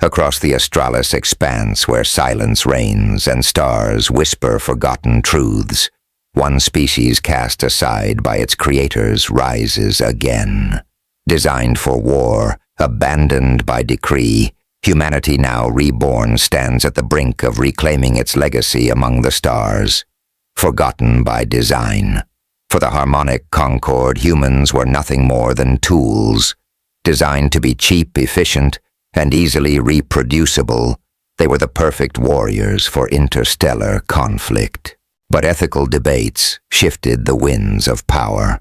Across the Australis expanse where silence reigns and stars whisper forgotten truths, one species cast aside by its creators rises again. Designed for war, abandoned by decree, humanity now reborn stands at the brink of reclaiming its legacy among the stars. Forgotten by design. For the harmonic concord, humans were nothing more than tools. Designed to be cheap, efficient, and easily reproducible, they were the perfect warriors for interstellar conflict. But ethical debates shifted the winds of power.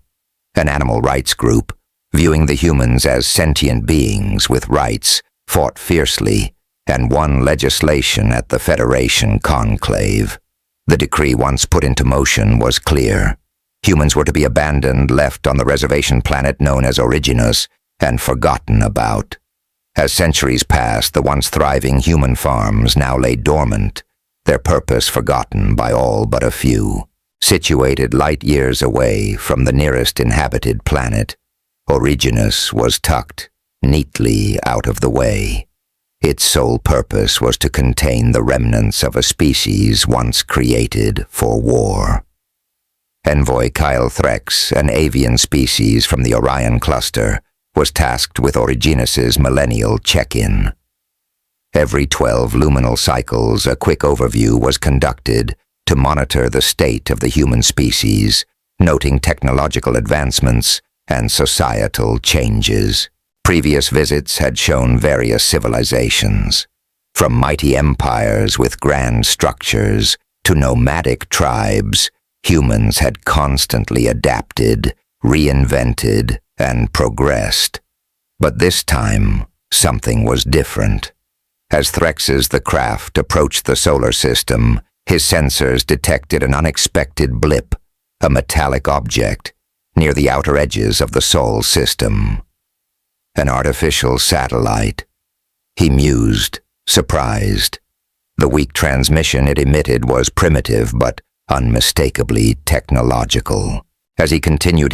An animal rights group, viewing the humans as sentient beings with rights, fought fiercely and won legislation at the Federation conclave. The decree once put into motion was clear. Humans were to be abandoned, left on the reservation planet known as Originus, and forgotten about. As centuries passed, the once thriving human farms now lay dormant, their purpose forgotten by all but a few. Situated light years away from the nearest inhabited planet, Originus was tucked neatly out of the way. Its sole purpose was to contain the remnants of a species once created for war. Envoy Kyle Threx, an avian species from the Orion cluster, was tasked with Originus's millennial check-in. Every 12 luminal cycles, a quick overview was conducted to monitor the state of the human species, noting technological advancements and societal changes. Previous visits had shown various civilizations, from mighty empires with grand structures to nomadic tribes. Humans had constantly adapted, reinvented, and progressed. But this time, something was different. As Threx's the craft approached the solar system, his sensors detected an unexpected blip, a metallic object, near the outer edges of the Sol system. An artificial satellite. He mused, surprised. The weak transmission it emitted was primitive but unmistakably technological. As he continued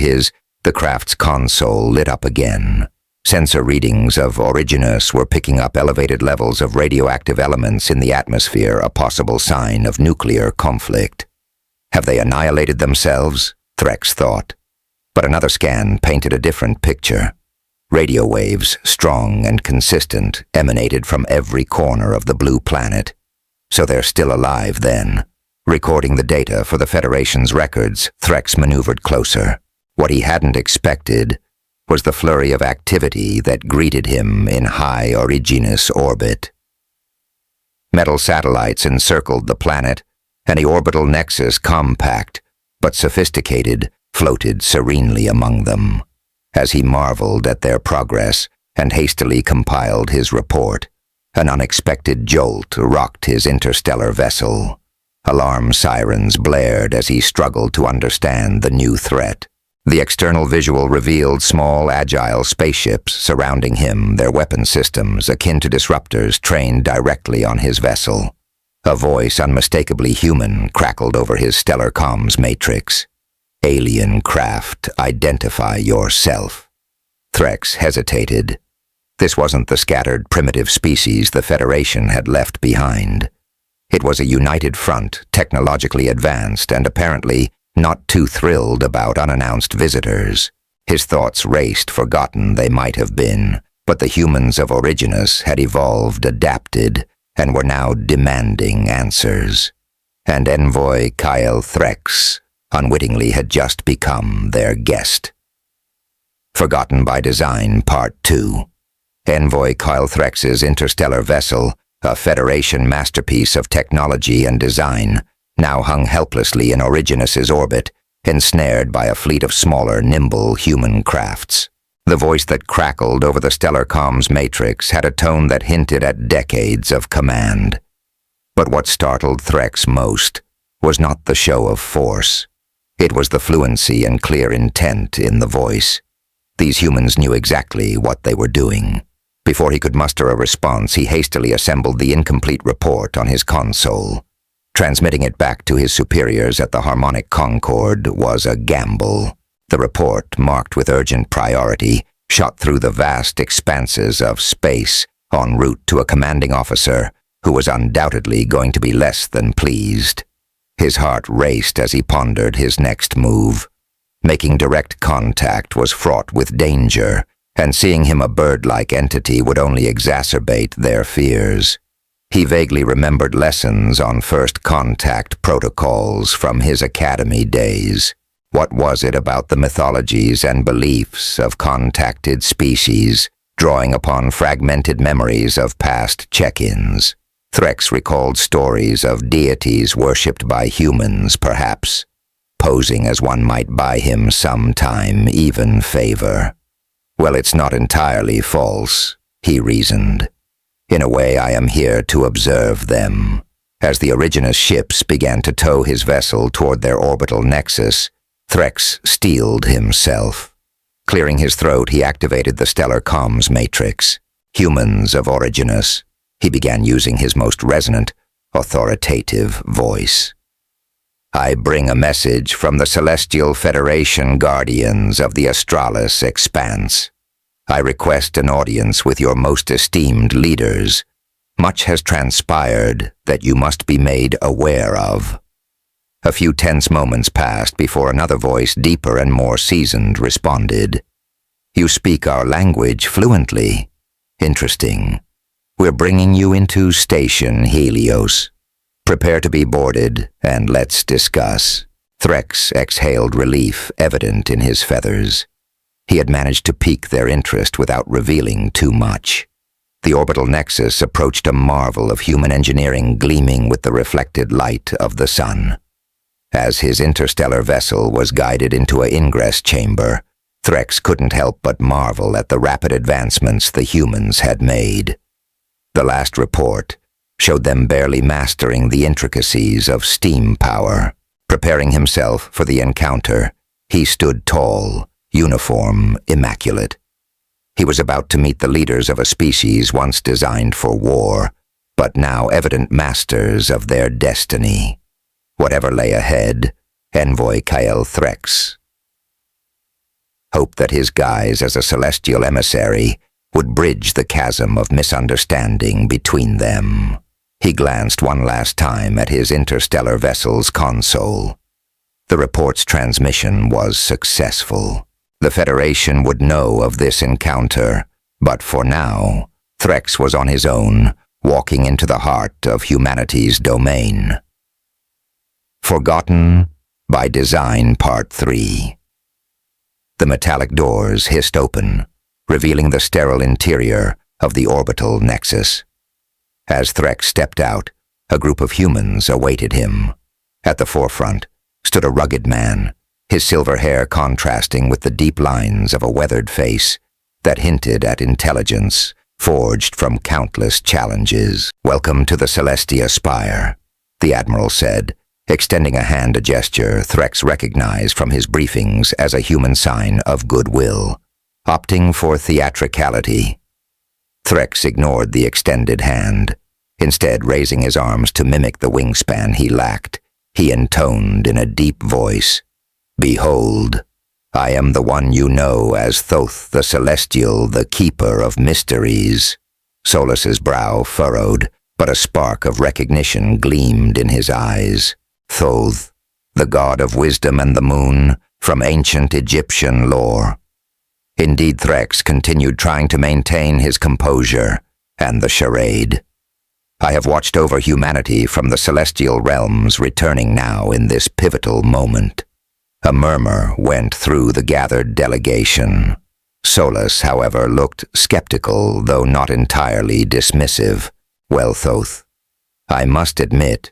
the craft's console lit up again. Sensor readings of Originus were picking up elevated levels of radioactive elements in the atmosphere, a possible sign of nuclear conflict. Have they annihilated themselves? Threx thought. But another scan painted a different picture. Radio waves, strong and consistent, emanated from every corner of the blue planet. So they're still alive then. Recording the data for the Federation's records, Threx maneuvered closer. What he hadn't expected was the flurry of activity that greeted him in high Originus orbit. Metal satellites encircled the planet, and the orbital nexus, compact but sophisticated, floated serenely among them. As he marveled at their progress and hastily compiled his report, an unexpected jolt rocked his interstellar vessel. Alarm sirens blared as he struggled to understand the new threat. The external visual revealed small, agile spaceships surrounding him, their weapon systems akin to disruptors trained directly on his vessel. A voice unmistakably human crackled over his stellar comms matrix. "Alien craft, identify yourself." Threx hesitated. This wasn't the scattered primitive species the Federation had left behind. It was a united front, technologically advanced, and apparently not too thrilled about unannounced visitors. His thoughts raced, forgotten they might have been, but the humans of Originus had evolved, adapted, and were now demanding answers. And Envoy Kyle Threx unwittingly had just become their guest. Forgotten by Design, Part 2. Envoy Kyle Threx's interstellar vessel, a Federation masterpiece of technology and design, now hung helplessly in Originus's orbit, ensnared by a fleet of smaller, nimble human crafts. The voice that crackled over the stellar comms matrix had a tone that hinted at decades of command. But what startled Threx most was not the show of force. It was the fluency and clear intent in the voice. These humans knew exactly what they were doing. Before he could muster a response, he hastily assembled the incomplete report on his console. Transmitting it back to his superiors at the Harmonic Concord was a gamble. The report, marked with urgent priority, shot through the vast expanses of space, en route to a commanding officer who was undoubtedly going to be less than pleased. His heart raced as he pondered his next move. Making direct contact was fraught with danger, and seeing him a bird-like entity would only exacerbate their fears. He vaguely remembered lessons on first contact protocols from his academy days. What was it about the mythologies and beliefs of contacted species, drawing upon fragmented memories of past check-ins? Threx recalled stories of deities worshipped by humans, perhaps, posing as one might buy him some time, even favor. Well, it's not entirely false, he reasoned. In a way, I am here to observe them. As the Originus ships began to tow his vessel toward their orbital nexus, Threx steeled himself. Clearing his throat, he activated the stellar comms matrix. Humans of Originus. He began using his most resonant, authoritative voice. I bring a message from the Celestial Federation Guardians of the Astralis Expanse. I request an audience with your most esteemed leaders. Much has transpired that you must be made aware of. A few tense moments passed before another voice, deeper and more seasoned, responded. You speak our language fluently. Interesting. We're bringing you into Station Helios. Prepare to be boarded, and let's discuss. Threx exhaled relief evident in his feathers. He had managed to pique their interest without revealing too much. The orbital nexus approached a marvel of human engineering gleaming with the reflected light of the sun. As his interstellar vessel was guided into an ingress chamber, Threx couldn't help but marvel at the rapid advancements the humans had made. The last report showed them barely mastering the intricacies of steam power. Preparing himself for the encounter, he stood tall, uniform, immaculate. He was about to meet the leaders of a species once designed for war, but now evident masters of their destiny. Whatever lay ahead, Envoy Kael Threx hoped that his guise as a celestial emissary would bridge the chasm of misunderstanding between them. He glanced one last time at his interstellar vessel's console. The report's transmission was successful. The Federation would know of this encounter, but for now, Threx was on his own, walking into the heart of humanity's domain. Forgotten by Design Part 3. The metallic doors hissed open, revealing the sterile interior of the orbital nexus. As Threx stepped out, a group of humans awaited him. At the forefront stood a rugged man, his silver hair contrasting with the deep lines of a weathered face that hinted at intelligence forged from countless challenges. Welcome to the Celestia Spire, the Admiral said, extending a hand, a gesture Threx recognized from his briefings as a human sign of goodwill. Opting for theatricality, Threx ignored the extended hand. Instead, raising his arms to mimic the wingspan he lacked, he intoned in a deep voice, Behold, I am the one you know as Thoth the Celestial, the Keeper of Mysteries. Solus's brow furrowed, but a spark of recognition gleamed in his eyes. Thoth, the god of wisdom and the moon, from ancient Egyptian lore. Indeed, Threx continued trying to maintain his composure and the charade. I have watched over humanity from the celestial realms, returning now in this pivotal moment. A murmur went through the gathered delegation. Solus, however, looked skeptical, though not entirely dismissive. Well, Thoth, I must admit,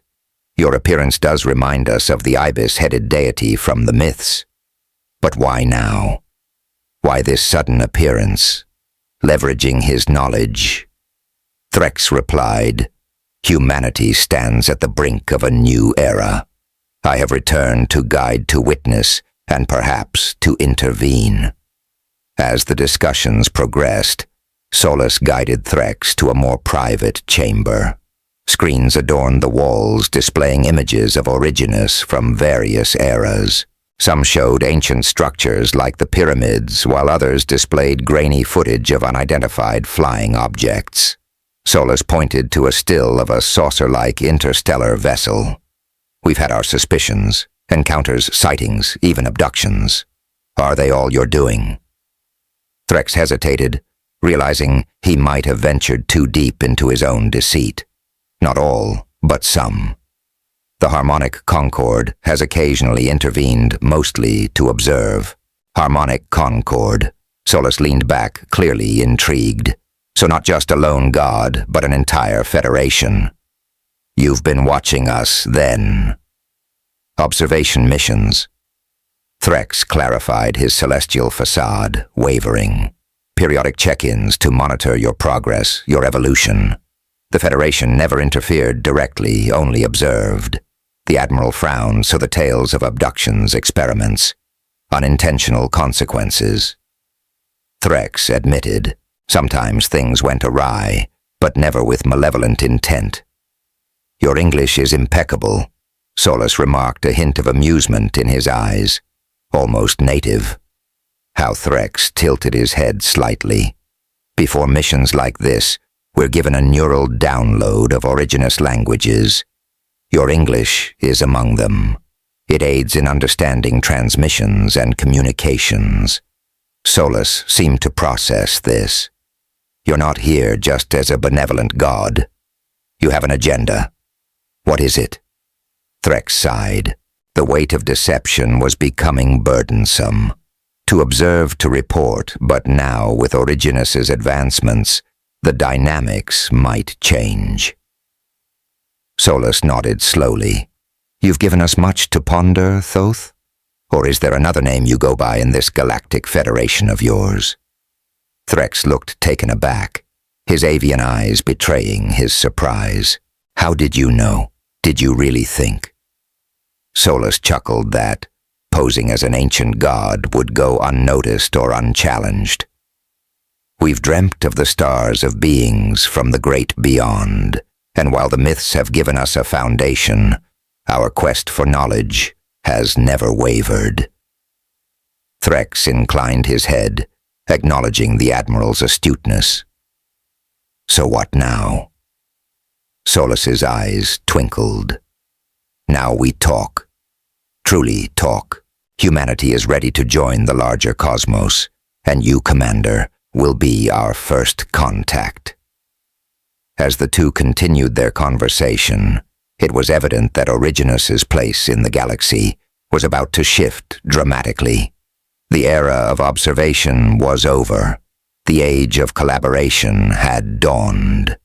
your appearance does remind us of the ibis-headed deity from the myths. But why now? Why this sudden appearance? Leveraging his knowledge? Threx replied, Humanity stands at the brink of a new era. I have returned to guide, to witness, and perhaps to intervene. As the discussions progressed, Solus guided Threx to a more private chamber. Screens adorned the walls, displaying images of Originus from various eras. Some showed ancient structures like the pyramids, while others displayed grainy footage of unidentified flying objects. Solus pointed to a still of a saucer-like interstellar vessel. "We've had our suspicions, encounters, sightings, even abductions. Are they all you're doing?" Threx hesitated, realizing he might have ventured too deep into his own deceit. Not all, but some. The harmonic concord has occasionally intervened, mostly to observe. Harmonic concord. Solus leaned back, clearly intrigued. So not just a lone god, but an entire federation. "You've been watching us, then." "Observation missions." Threx clarified his celestial facade, wavering. "Periodic check-ins to monitor your progress, your evolution." The Federation never interfered directly, only observed. The Admiral frowned, so the tales of abductions, experiments, unintentional consequences. Threx admitted, sometimes things went awry, but never with malevolent intent. "Your English is impeccable," Solus remarked, a hint of amusement in his eyes. "Almost native." How Threx tilted his head slightly. "Before missions like this, we're given a neural download of originous languages. Your English is among them. It aids in understanding transmissions and communications." Solus seemed to process this. "You're not here just as a benevolent god. You have an agenda. What is it?" Threx sighed. The weight of deception was becoming burdensome. To observe, to report, but now with Origenus's advancements, the dynamics might change. Solus nodded slowly. "You've given us much to ponder, Thoth? Or is there another name you go by in this galactic federation of yours?" Threx looked taken aback, his avian eyes betraying his surprise. "How did you know? Did you really think?" Solus chuckled that, posing as an ancient god, would go unnoticed or unchallenged. "We've dreamt of the stars of beings from the great beyond, and while the myths have given us a foundation, our quest for knowledge has never wavered." Threx inclined his head, acknowledging the Admiral's astuteness. "So what now?" Solus's eyes twinkled. "Now we talk. Truly talk. Humanity is ready to join the larger cosmos, and you, Commander, will be our first contact." As the two continued their conversation, it was evident that Origenus's place in the galaxy was about to shift dramatically. The era of observation was over. The age of collaboration had dawned.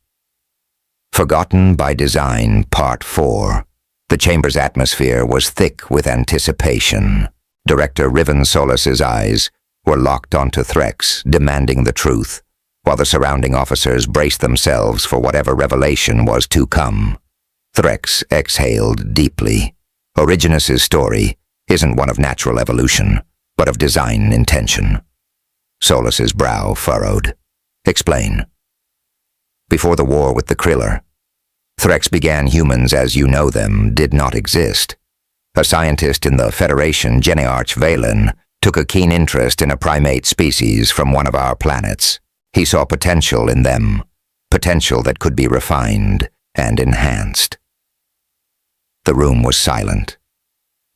Forgotten by Design, Part 4. The chamber's atmosphere was thick with anticipation. Director Riven Solus's eyes were locked onto Threx, demanding the truth, while the surrounding officers braced themselves for whatever revelation was to come. Threx exhaled deeply. Origenus's story isn't one of natural evolution, but of design intention. Solus's brow furrowed. "Explain." "Before the war with the Kriller, Threx began humans as you know them did not exist. A scientist in the Federation, Geniarch Valen, took a keen interest in a primate species from one of our planets. He saw potential in them, potential that could be refined and enhanced." The room was silent,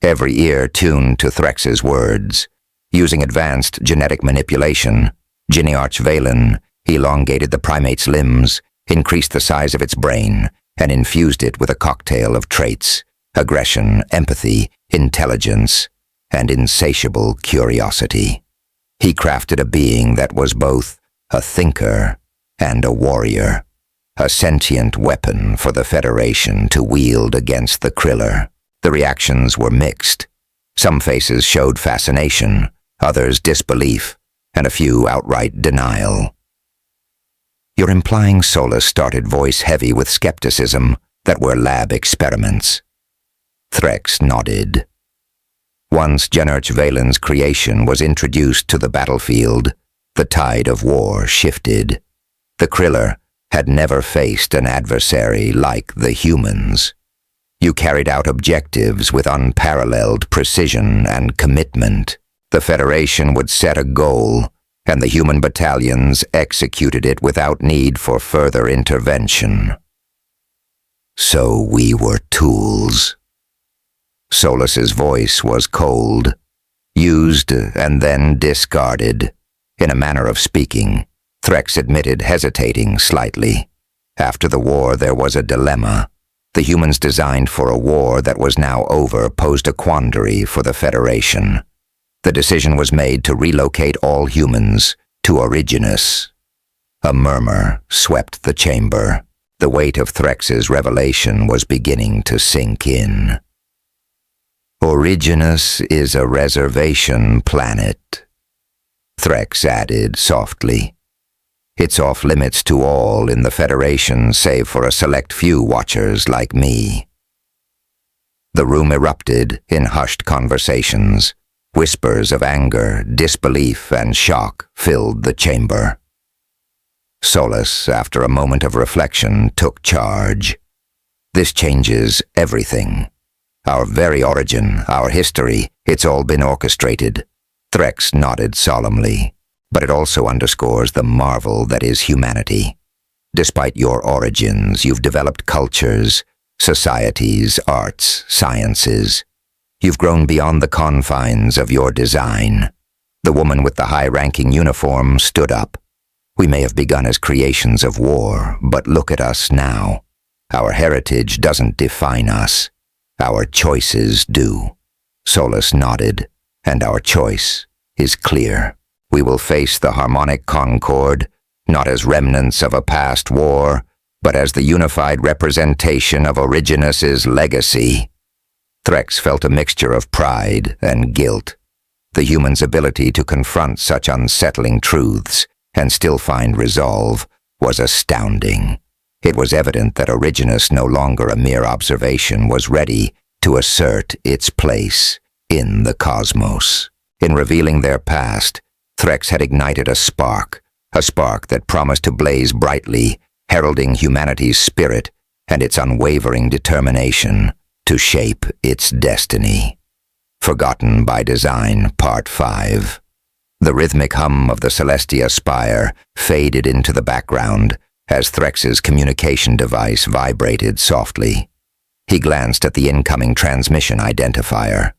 every ear tuned to Threx's words. Using advanced genetic manipulation, Geniarch Valen elongated the primate's limbs, increased the size of its brain, and infused it with a cocktail of traits: aggression, empathy, intelligence, and insatiable curiosity. He crafted a being that was both a thinker and a warrior, a sentient weapon for the Federation to wield against the Kriller. The reactions were mixed. Some faces showed fascination, others disbelief, and a few outright denial. "You're implying," Solus started, voice heavy with skepticism, "that we're lab experiments?" Threx nodded. Once Geniarch Valen's creation was introduced to the battlefield, the tide of war shifted. The Kriller had never faced an adversary like the humans. You carried out objectives with unparalleled precision and commitment. The Federation would set a goal, and the human battalions executed it without need for further intervention. So we were tools. Solus's voice was cold, used and then discarded. In a manner of speaking, Threx admitted, hesitating slightly. After the war, there was a dilemma. The humans designed for a war that was now over posed a quandary for the Federation. The decision was made to relocate all humans to Originus. A murmur swept the chamber. The weight of Threx's revelation was beginning to sink in. Originus is a reservation planet, Threx added softly. It's off-limits to all in the Federation save for a select few watchers like me. The room erupted in hushed conversations. Whispers of anger, disbelief, and shock filled the chamber. Solus, after a moment of reflection, took charge. This changes everything. Our very origin, our history, it's all been orchestrated. Threx nodded solemnly. But it also underscores the marvel that is humanity. Despite your origins, you've developed cultures, societies, arts, sciences. You've grown beyond the confines of your design. The woman with the high-ranking uniform stood up. We may have begun as creations of war, but look at us now. Our heritage doesn't define us. Our choices do. Solus nodded, and our choice is clear. We will face the harmonic concord, not as remnants of a past war, but as the unified representation of Originus's legacy. Threx felt a mixture of pride and guilt. The human's ability to confront such unsettling truths and still find resolve was astounding. It was evident that Originus, no longer a mere observation, was ready to assert its place in the cosmos. In revealing their past, Threx had ignited a spark that promised to blaze brightly, heralding humanity's spirit and its unwavering determination to shape its destiny. Forgotten by Design, Part 5. The rhythmic hum of the Celestia spire faded into the background as Threx's communication device vibrated softly. He glanced at the incoming transmission identifier.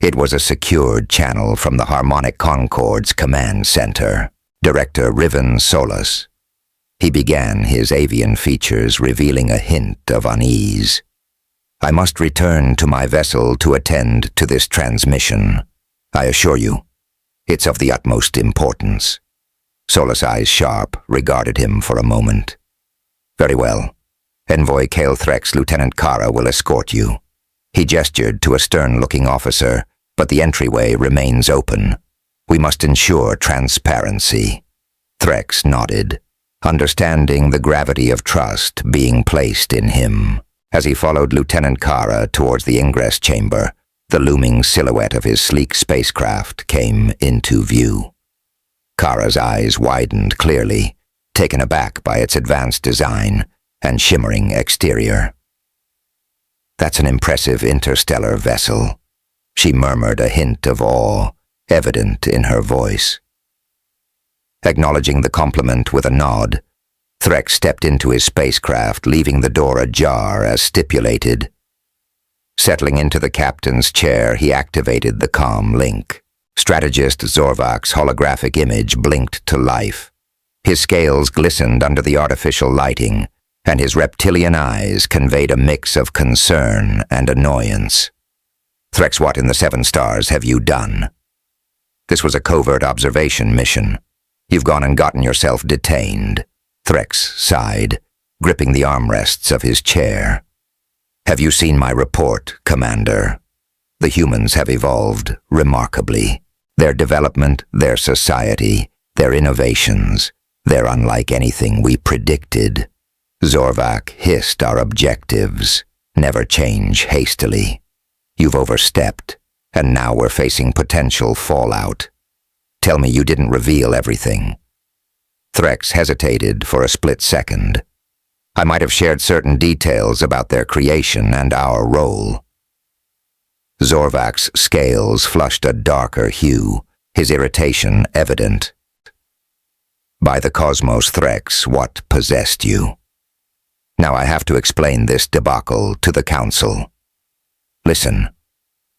It was a secured channel from the Harmonic Concord's command center, Director Riven Solus. He began his avian features, revealing a hint of unease. I must return to my vessel to attend to this transmission. I assure you, it's of the utmost importance. Solus' eyes sharp, regarded him for a moment. Very well. Envoy Kale Threx, Lieutenant Kara will escort you. He gestured to a stern-looking officer, but the entryway remains open. We must ensure transparency. Threx nodded, understanding the gravity of trust being placed in him. As he followed Lieutenant Kara towards the ingress chamber, the looming silhouette of his sleek spacecraft came into view. Kara's eyes widened clearly, taken aback by its advanced design and shimmering exterior. That's an impressive interstellar vessel. She murmured, a hint of awe evident in her voice. Acknowledging the compliment with a nod, Threx stepped into his spacecraft, leaving the door ajar as stipulated. Settling into the captain's chair, he activated the comm link. Strategist Zorvak's holographic image blinked to life. His scales glistened under the artificial lighting, and his reptilian eyes conveyed a mix of concern and annoyance. Threx, what in the 7 stars have you done? This was a covert observation mission. You've gone and gotten yourself detained. Threx sighed, gripping the armrests of his chair. Have you seen my report, Commander? The humans have evolved remarkably. Their development, their society, their innovations, they're unlike anything we predicted. Zorvak hissed our objectives. Never change hastily. You've overstepped, and now we're facing potential fallout. Tell me you didn't reveal everything. Threx hesitated for a split second. I might have shared certain details about their creation and our role. Zorvak's scales flushed a darker hue, his irritation evident. By the cosmos, Threx, what possessed you? Now I have to explain this debacle to the Council. Listen,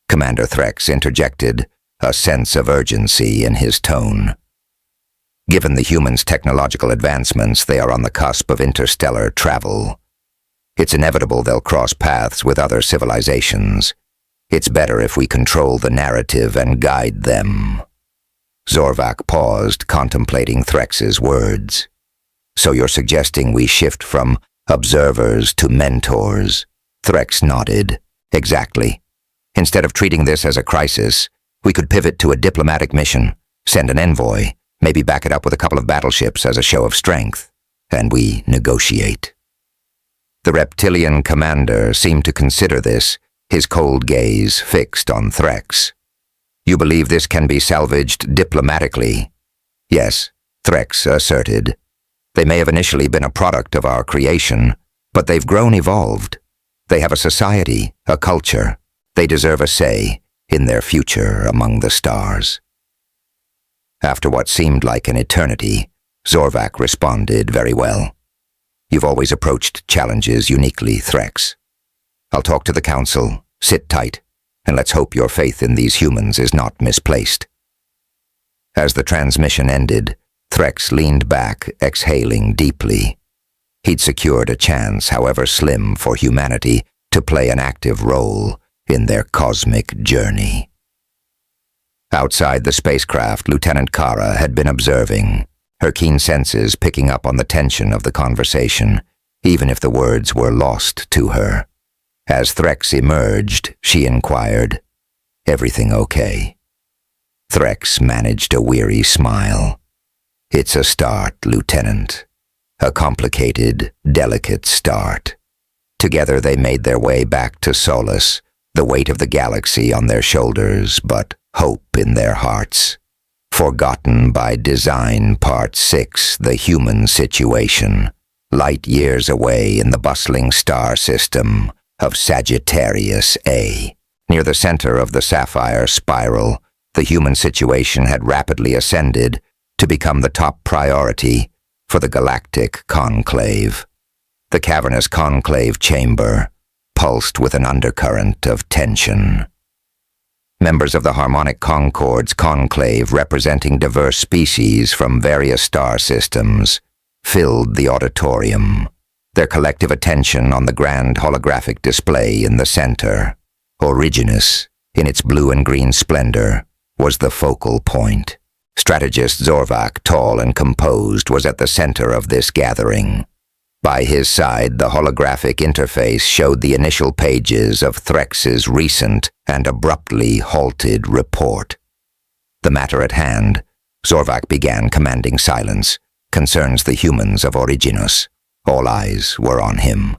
Commander Threx interjected, a sense of urgency in his tone. Given the humans' technological advancements, they are on the cusp of interstellar travel. It's inevitable they'll cross paths with other civilizations. It's better if we control the narrative and guide them. Zorvac paused, contemplating Threx's words. So you're suggesting we shift from observers to mentors? Threx nodded. Exactly. Instead of treating this as a crisis, we could pivot to a diplomatic mission, send an envoy, maybe back it up with a couple of battleships as a show of strength, and we negotiate. The reptilian commander seemed to consider this, his cold gaze fixed on Threx. You believe this can be salvaged diplomatically? Yes, Threx asserted. They may have initially been a product of our creation, but they've grown evolved. They have a society, a culture. They deserve a say in their future among the stars. After what seemed like an eternity, Zorvac responded very well. You've always approached challenges uniquely, Threx. I'll talk to the Council, sit tight, and let's hope your faith in these humans is not misplaced. As the transmission ended, Threx leaned back, exhaling deeply. He'd secured a chance, however slim, for humanity to play an active role in their cosmic journey. Outside the spacecraft, Lieutenant Kara had been observing, her keen senses picking up on the tension of the conversation, even if the words were lost to her. As Threx emerged, she inquired, "Everything okay?" Threx managed a weary smile. "It's a start, Lieutenant. A complicated, delicate start." Together they made their way back to Solus, the weight of the galaxy on their shoulders, but hope in their hearts. Forgotten by Design Part 6, The Human Situation, light years away in the bustling star system of Sagittarius A. Near the center of the sapphire spiral, the human situation had rapidly ascended to become the top priority for the Galactic Conclave. The cavernous conclave chamber pulsed with an undercurrent of tension. Members of the Harmonic Concord's conclave, representing diverse species from various star systems, filled the auditorium, their collective attention on the grand holographic display in the center. Originus, in its blue and green splendor, was the focal point. Strategist Zorvac, tall and composed, was at the center of this gathering. By his side, the holographic interface showed the initial pages of Threx's recent and abruptly halted report. The matter at hand, Zorvac began, commanding silence, concerns the humans of Originus. All eyes were on him.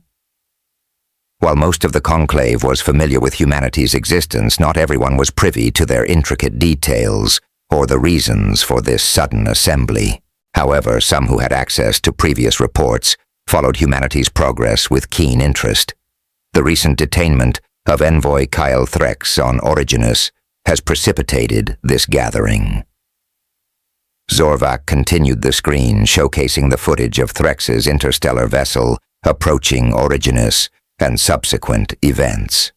While most of the conclave was familiar with humanity's existence, not everyone was privy to their intricate details or the reasons for this sudden assembly. However, some who had access to previous reports followed humanity's progress with keen interest. The recent detainment of envoy Kyle Threx on Originus has precipitated this gathering. Zorvac continued the screen, showcasing the footage of Threx's interstellar vessel approaching Originus and subsequent events.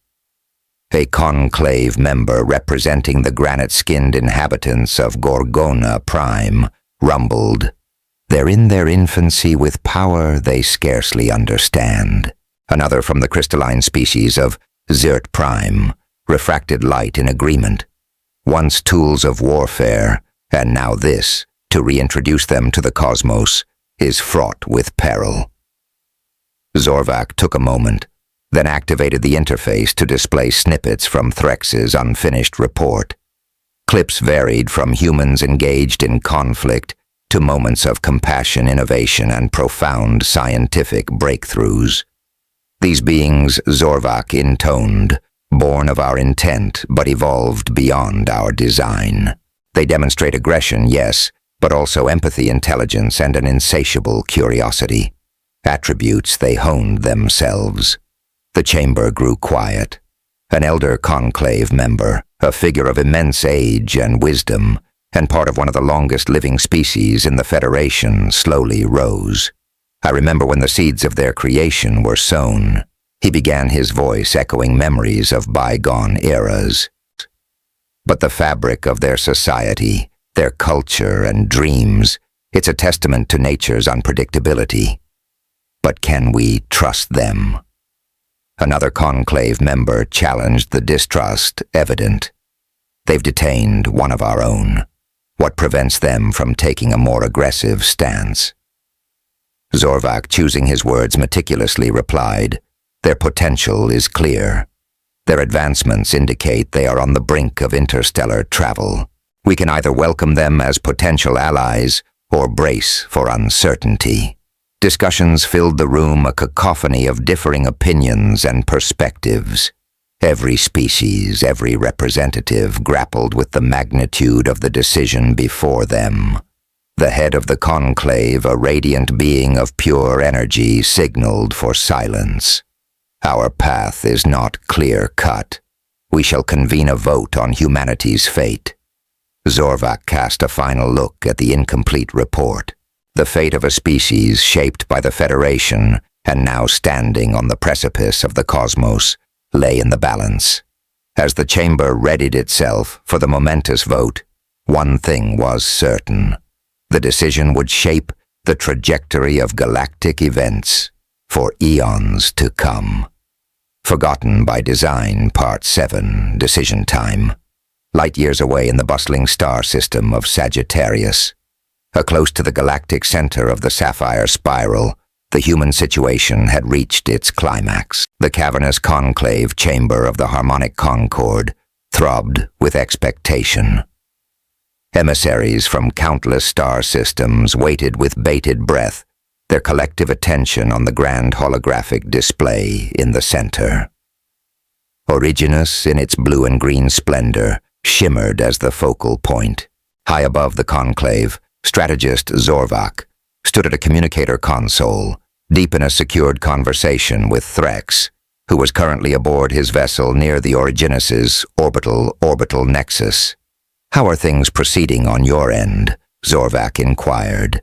A conclave member representing the granite-skinned inhabitants of Gorgona Prime rumbled, "They're in their infancy with power they scarcely understand." Another from the crystalline species of Zirt Prime refracted light in agreement. Once tools of warfare, and now this, to reintroduce them to the cosmos, is fraught with peril. Zorvac took a moment, then activated the interface to display snippets from Threx's unfinished report. Clips varied from humans engaged in conflict to moments of compassion, innovation, and profound scientific breakthroughs. These beings, Zorvac intoned, born of our intent but evolved beyond our design. They demonstrate aggression, yes, but also empathy, intelligence, and an insatiable curiosity. Attributes they honed themselves. The chamber grew quiet. An elder conclave member, a figure of immense age and wisdom, and part of one of the longest living species in the Federation slowly rose. I remember when the seeds of their creation were sown. He began, his voice echoing memories of bygone eras. But the fabric of their society, their culture and dreams, it's a testament to nature's unpredictability. But can we trust them? Another conclave member challenged the distrust evident. They've detained one of our own. What prevents them from taking a more aggressive stance? Zorvac, choosing his words meticulously, replied, "Their potential is clear. Their advancements indicate they are on the brink of interstellar travel. We can either welcome them as potential allies or brace for uncertainty." Discussions filled the room, a cacophony of differing opinions and perspectives. Every species, every representative grappled with the magnitude of the decision before them. The head of the conclave, a radiant being of pure energy, signaled for silence. "Our path is not clear-cut. We shall convene a vote on humanity's fate." Zorvac cast a final look at the incomplete report. The fate of a species shaped by the Federation and now standing on the precipice of the cosmos lay in the balance. As the chamber readied itself for the momentous vote, one thing was certain. The decision would shape the trajectory of galactic events for eons to come. Forgotten by Design, Part 7, Decision Time. Light years away in the bustling star system of Sagittarius. Close to the galactic center of the sapphire spiral, the human situation had reached its climax. The cavernous conclave chamber of the harmonic concord throbbed with expectation. Emissaries from countless star systems waited with bated breath, their collective attention on the grand holographic display in the center. Originus, in its blue and green splendor, shimmered as the focal point. High above the conclave, strategist Zorvac stood at a communicator console, deep in a secured conversation with Threx, who was currently aboard his vessel near the Originus's orbital nexus. "How are things proceeding on your end?" Zorvac inquired.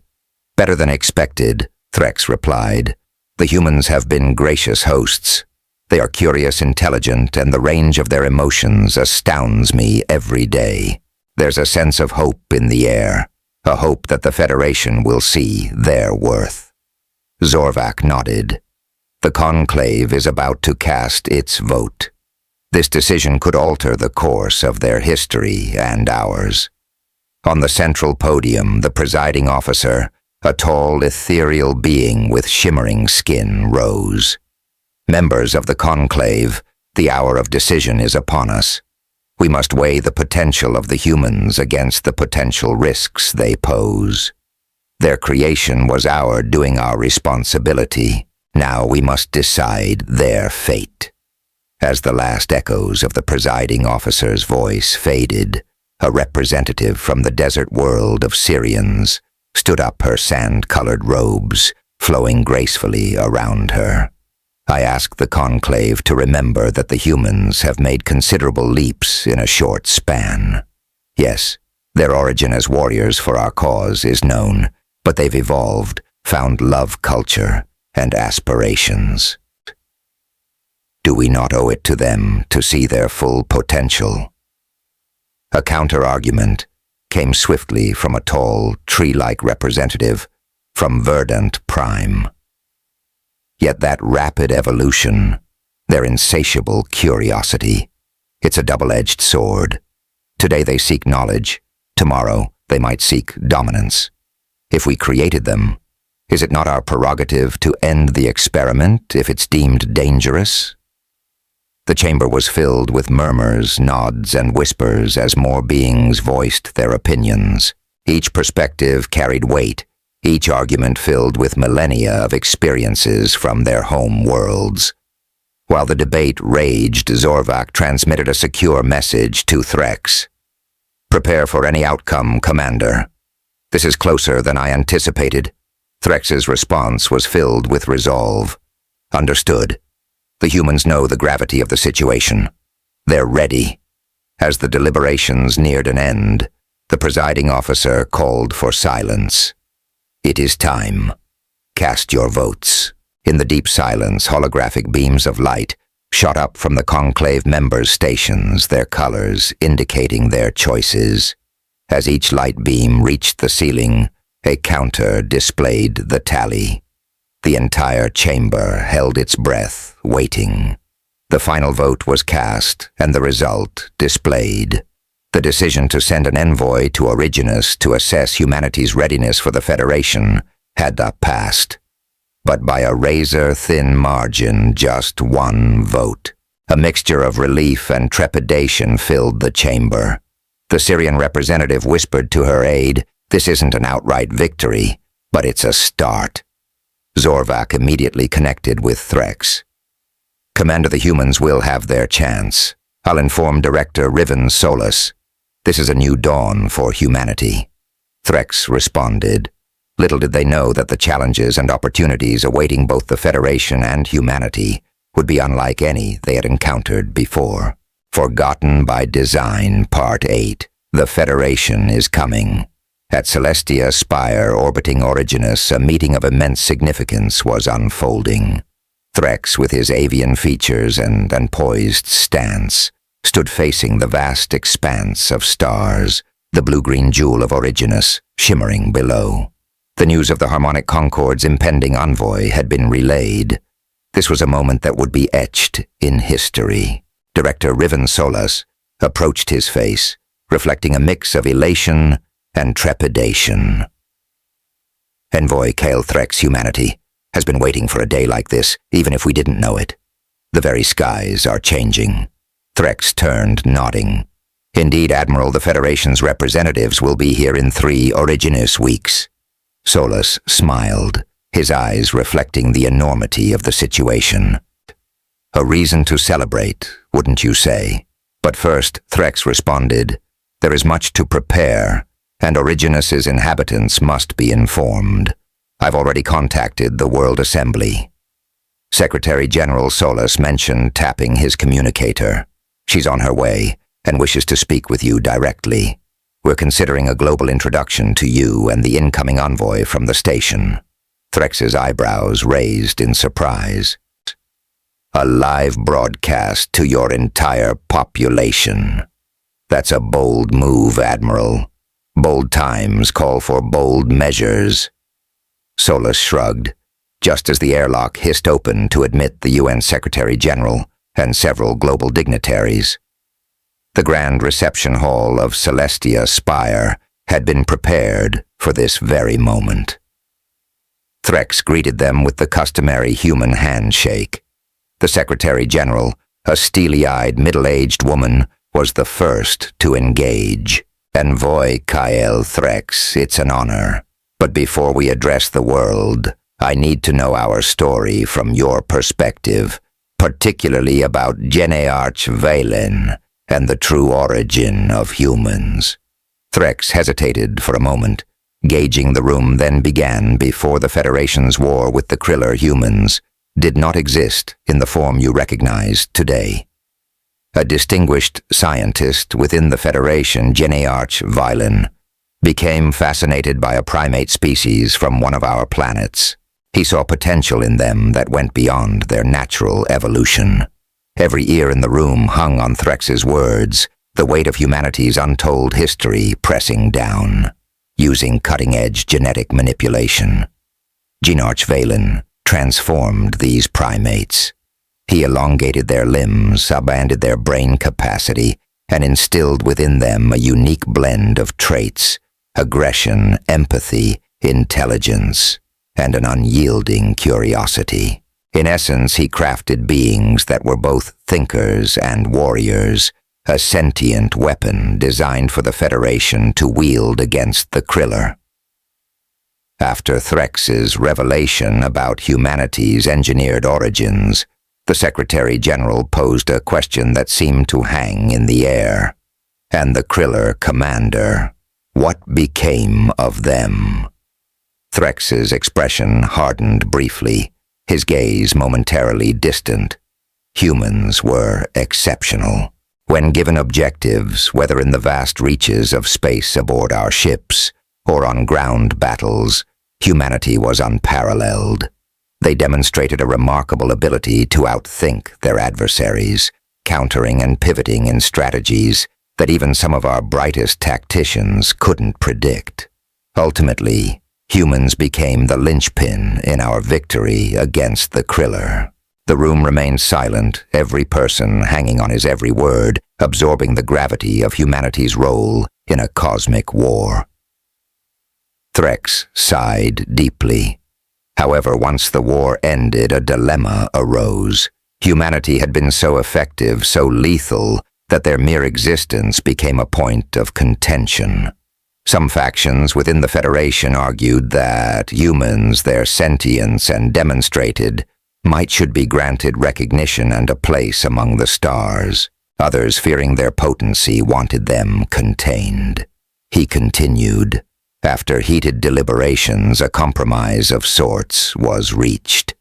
"Better than expected," Threx replied. "The humans have been gracious hosts. They are curious, intelligent, and the range of their emotions astounds me every day. There's a sense of hope in the air, a hope that the Federation will see their worth." Zorvac nodded. The conclave is about to cast its vote. This decision could alter the course of their history and ours. On the central podium, the presiding officer, a tall, ethereal being with shimmering skin, rose. "Members of the conclave, the hour of decision is upon us. We must weigh the potential of the humans against the potential risks they pose. Their creation was our doing, our responsibility. Now we must decide their fate." As the last echoes of the presiding officer's voice faded, a representative from the desert world of Syrians stood up, her sand-colored robes flowing gracefully around her. "I ask the conclave to remember that the humans have made considerable leaps in a short span. Yes, their origin as warriors for our cause is known, but they've evolved, found love, culture, and aspirations. Do we not owe it to them to see their full potential?" A counter-argument came swiftly from a tall, tree-like representative from Verdant Prime. Yet that rapid evolution, their insatiable curiosity, it's a double-edged sword. Today they seek knowledge, tomorrow they might seek dominance. If we created them, is it not our prerogative to end the experiment if it's deemed dangerous? The chamber was filled with murmurs, nods, and whispers as more beings voiced their opinions. Each perspective carried weight, each argument filled with millennia of experiences from their home worlds. While the debate raged, Zorvac transmitted a secure message to Threx. "Prepare for any outcome, Commander. This is closer than I anticipated." Threx's response was filled with resolve. "Understood. The humans know the gravity of the situation. They're ready." As the deliberations neared an end, The presiding officer called for silence. "It is time. Cast your votes." In the deep silence, holographic beams of light shot up from the conclave members' stations, their colors indicating their choices. As each light beam reached the ceiling, a counter displayed the tally. The entire chamber held its breath, waiting. The final vote was cast, and the result displayed. The decision to send an envoy to Originus to assess humanity's readiness for the Federation had passed. But by a razor-thin margin, just one vote. A mixture of relief and trepidation filled the chamber. The Syrian representative whispered to her aide, "This isn't an outright victory, but it's a start." Zorvac immediately connected with Threx. "Commander, the humans will have their chance. I'll inform Director Riven Solus. This is a new dawn for humanity." Threx responded. Little did they know that the challenges and opportunities awaiting both the Federation and humanity would be unlike any they had encountered before. Forgotten by Design, Part 8. The Federation is coming. At Celestia Spire orbiting Originus, a meeting of immense significance was unfolding. Threx, with his avian features and poised stance, stood facing the vast expanse of stars, the blue-green jewel of Originus shimmering below. The news of the Harmonic Concord's impending envoy had been relayed. This was a moment that would be etched in history. Director Riven Solus approached his face, reflecting a mix of elation and trepidation. "Envoy Kale Threx, humanity has been waiting for a day like this, even if we didn't know it. The very skies are changing." Threx turned, nodding. "Indeed, Admiral, the Federation's representatives will be here in 3 Originus weeks." Solus smiled, his eyes reflecting the enormity of the situation. "A reason to celebrate, wouldn't you say?" But first, Threx responded, "There is much to prepare, and Originus's inhabitants must be informed. I've already contacted the World Assembly." Secretary General Solus mentioned tapping his communicator. "She's on her way and wishes to speak with you directly. We're considering a global introduction to you and the incoming envoy from the station." Threx's eyebrows raised in surprise. "A live broadcast to your entire population. That's a bold move, Admiral. Bold times call for bold measures." Solus shrugged, just as the airlock hissed open to admit the UN Secretary General and several global dignitaries. The grand reception hall of Celestia Spire had been prepared for this very moment. Threx greeted them with the customary human handshake. The Secretary General, a steely-eyed, middle-aged woman, was the first to engage. "Envoy Kyle Threx, it's an honor. But before we address the world, I need to know our story from your perspective, particularly about Genearch Valen and the true origin of humans." Threx hesitated for a moment, gauging the room, then began. "Before the Federation's war with the Kriller humans did not exist in the form you recognize today. A distinguished scientist within the Federation, Genearch Valen, became fascinated by a primate species from one of our planets. He saw potential in them that went beyond their natural evolution." Every ear in the room hung on Threx's words, the weight of humanity's untold history pressing down. Using cutting-edge genetic manipulation, Genearch Valen transformed these primates. He elongated their limbs, upended their brain capacity, and instilled within them a unique blend of traits: aggression, empathy, intelligence, and an unyielding curiosity. In essence, he crafted beings that were both thinkers and warriors, a sentient weapon designed for the Federation to wield against the Kriller. After Threx's revelation about humanity's engineered origins, the Secretary General posed a question that seemed to hang in the air. "And the Kriller commander, what became of them?" Threx's expression hardened briefly, his gaze momentarily distant. Humans were exceptional. When given objectives, whether in the vast reaches of space aboard our ships or on ground battles, humanity was unparalleled. They demonstrated a remarkable ability to outthink their adversaries, countering and pivoting in strategies that even some of our brightest tacticians couldn't predict. Ultimately, humans became the linchpin in our victory against the Kriller. The room remained silent, every person hanging on his every word, absorbing the gravity of humanity's role in a cosmic war. Threx sighed deeply. However, once the war ended, a dilemma arose. Humanity had been so effective, so lethal, that their mere existence became a point of contention. Some factions within the Federation argued that humans, their sentience and demonstrated, should be granted recognition and a place among the stars. Others, fearing their potency, wanted them contained. He continued. After heated deliberations, a compromise of sorts was reached.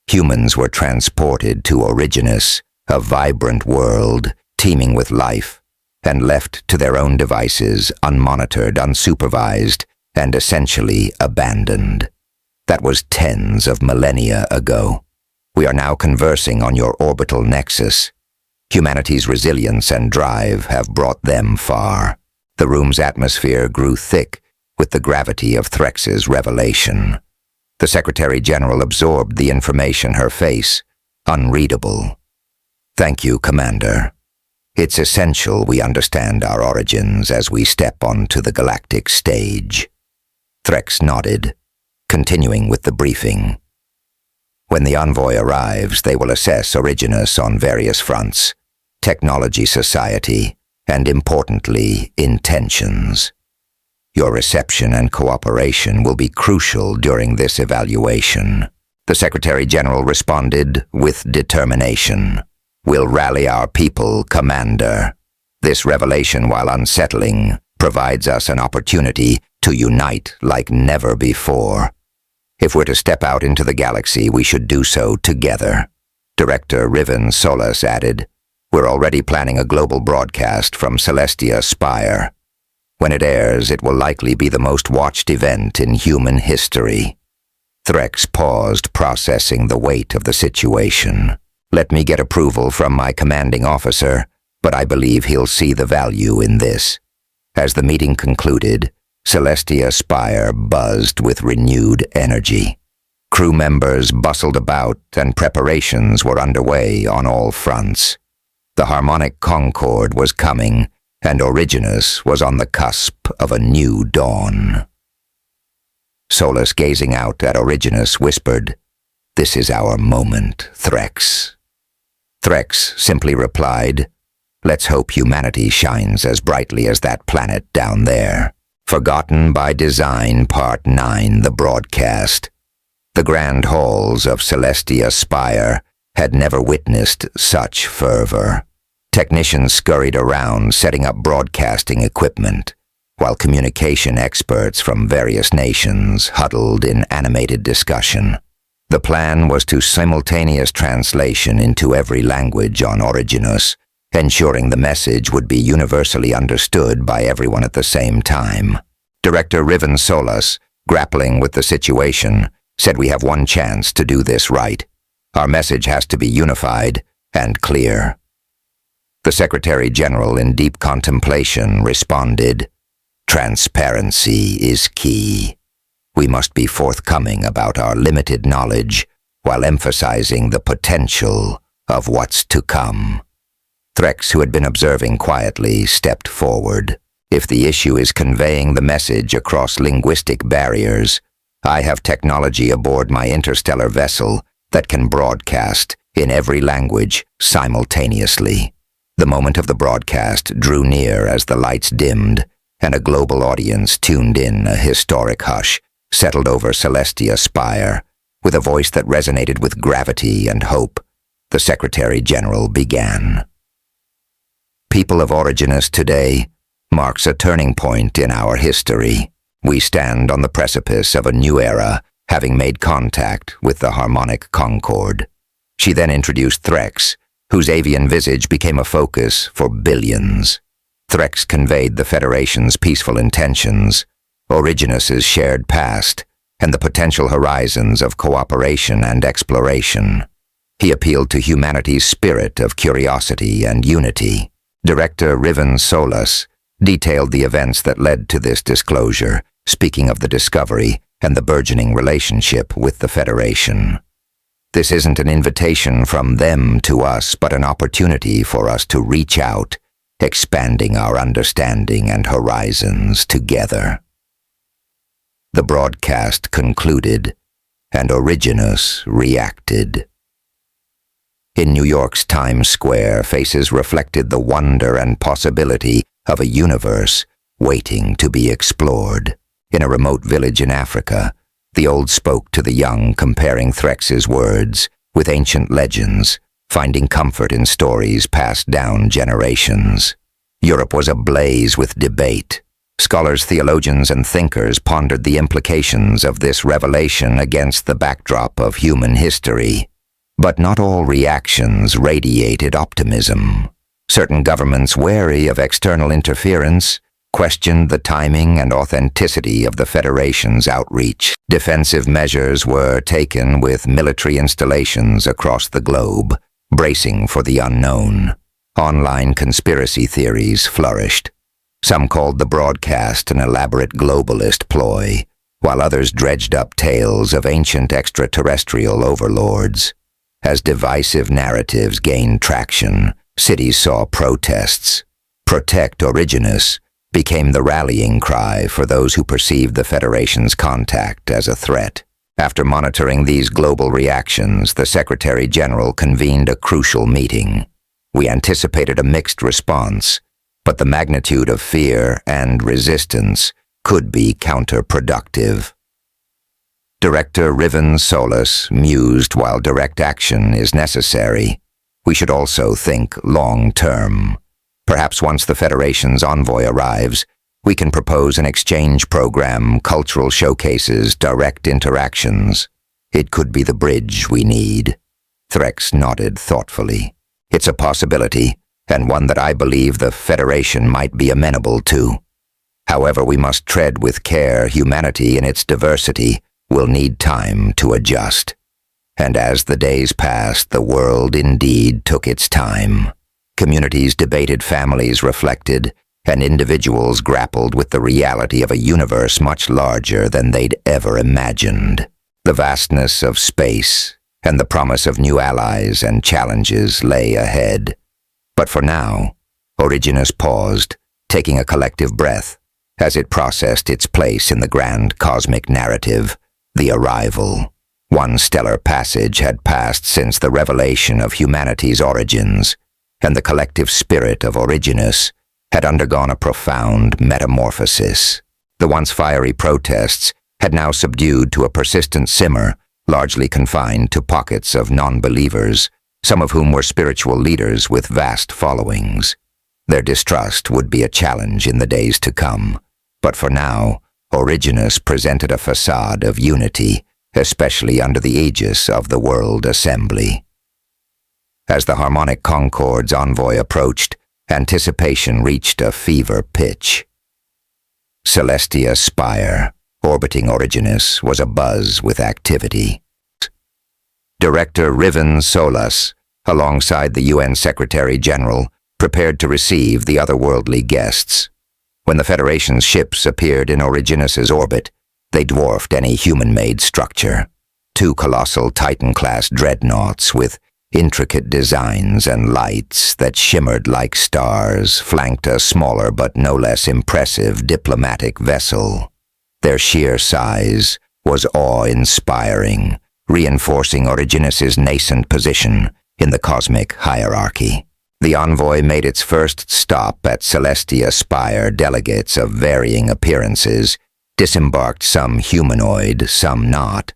Humans were transported to Originus, a vibrant world teeming with life, and left to their own devices, unmonitored, unsupervised, and essentially abandoned. That was tens of millennia ago. We are now conversing on your orbital nexus. Humanity's resilience and drive have brought them far. The room's atmosphere grew thick with the gravity of Threx's revelation. The Secretary General absorbed the information, her face unreadable. Thank you, Commander. It's essential we understand our origins as we step onto the galactic stage. Threx nodded, continuing with the briefing. When the envoy arrives, they will assess Originus on various fronts: technology, society, and importantly, intentions. Your reception and cooperation will be crucial during this evaluation. The Secretary General responded with determination. We'll rally our people, Commander. This revelation, while unsettling, provides us an opportunity to unite like never before. If we're to step out into the galaxy, we should do so together. Director Riven Solas added, We're already planning a global broadcast from Celestia Spire. When it airs, it will likely be the most watched event in human history. Threx paused, processing the weight of the situation. Let me get approval from my commanding officer, but I believe he'll see the value in this. As the meeting concluded, Celestia Spire buzzed with renewed energy. Crew members bustled about and preparations were underway on all fronts. The harmonic concord was coming, and Originus was on the cusp of a new dawn. Solas, gazing out at Originus, whispered, This is our moment, Threx. Threx simply replied, Let's hope humanity shines as brightly as that planet down there. Forgotten by Design, Part 9, the broadcast. The grand halls of Celestia Spire had never witnessed such fervor. Technicians scurried around setting up broadcasting equipment, while communication experts from various nations huddled in animated discussion. The plan was to simultaneous translation into every language on Originus, ensuring the message would be universally understood by everyone at the same time. Director Riven Solas, grappling with the situation, said we have one chance to do this right. Our message has to be unified and clear. The Secretary General, in deep contemplation, responded, Transparency is key. We must be forthcoming about our limited knowledge while emphasizing the potential of what's to come. Threx, who had been observing quietly, stepped forward. If the issue is conveying the message across linguistic barriers, I have technology aboard my interstellar vessel that can broadcast in every language simultaneously. The moment of the broadcast drew near as the lights dimmed, and a global audience tuned in. A historic hush settled over Celestia Spire. With a voice that resonated with gravity and hope, the Secretary General began. People of Originus, today marks a turning point in our history. We stand on the precipice of a new era, having made contact with the harmonic concord. She then introduced Threx, whose avian visage became a focus for billions. Threx conveyed the Federation's peaceful intentions, Originus's shared past, and the potential horizons of cooperation and exploration. He appealed to humanity's spirit of curiosity and unity. Director Riven Solas detailed the events that led to this disclosure, speaking of the discovery and the burgeoning relationship with the Federation. This isn't an invitation from them to us, but an opportunity for us to reach out, expanding our understanding and horizons together. The broadcast concluded, and Originus reacted. In New York's Times Square, faces reflected the wonder and possibility of a universe waiting to be explored. In a remote village in Africa, the old spoke to the young, comparing Threx's words with ancient legends, finding comfort in stories passed down generations. Europe was ablaze with debate. Scholars, theologians, and thinkers pondered the implications of this revelation against the backdrop of human history. But not all reactions radiated optimism. Certain governments, wary of external interference, questioned the timing and authenticity of the Federation's outreach. Defensive measures were taken with military installations across the globe, bracing for the unknown. Online conspiracy theories flourished. Some called the broadcast an elaborate globalist ploy, while others dredged up tales of ancient extraterrestrial overlords. As divisive narratives gained traction, cities saw protests. Protect Originus became the rallying cry for those who perceived the Federation's contact as a threat. After monitoring these global reactions, the Secretary-General convened a crucial meeting. We anticipated a mixed response, but the magnitude of fear and resistance could be counterproductive. Director Riven Solas mused, while direct action is necessary, we should also think long-term. Perhaps once the Federation's envoy arrives, we can propose an exchange program, cultural showcases, direct interactions. It could be the bridge we need. Threx nodded thoughtfully. It's a possibility, and one that I believe the Federation might be amenable to. However, we must tread with care. Humanity in its diversity will need time to adjust. And as the days passed, the world indeed took its time. Communities debated, families reflected, and individuals grappled with the reality of a universe much larger than they'd ever imagined. The vastness of space and the promise of new allies and challenges lay ahead. But for now, Originus paused, taking a collective breath, as it processed its place in the grand cosmic narrative, the arrival. One stellar passage had passed since the revelation of humanity's origins, and the collective spirit of Originus had undergone a profound metamorphosis. The once fiery protests had now subdued to a persistent simmer, largely confined to pockets of non-believers, some of whom were spiritual leaders with vast followings. Their distrust would be a challenge in the days to come, but for now, Originus presented a facade of unity, especially under the aegis of the World Assembly. As the Harmonic Concord's envoy approached, anticipation reached a fever pitch. Celestia Spire, orbiting Originus, was abuzz with activity. Director Riven Solas, alongside the UN Secretary-General, prepared to receive the otherworldly guests. When the Federation's ships appeared in Originus's orbit, they dwarfed any human-made structure. Two colossal Titan-class dreadnoughts with intricate designs and lights that shimmered like stars flanked a smaller but no less impressive diplomatic vessel. Their sheer size was awe-inspiring, reinforcing Originus's nascent position in the cosmic hierarchy. The envoy made its first stop at Celestia Spire. Delegates of varying appearances disembarked, some humanoid, some not,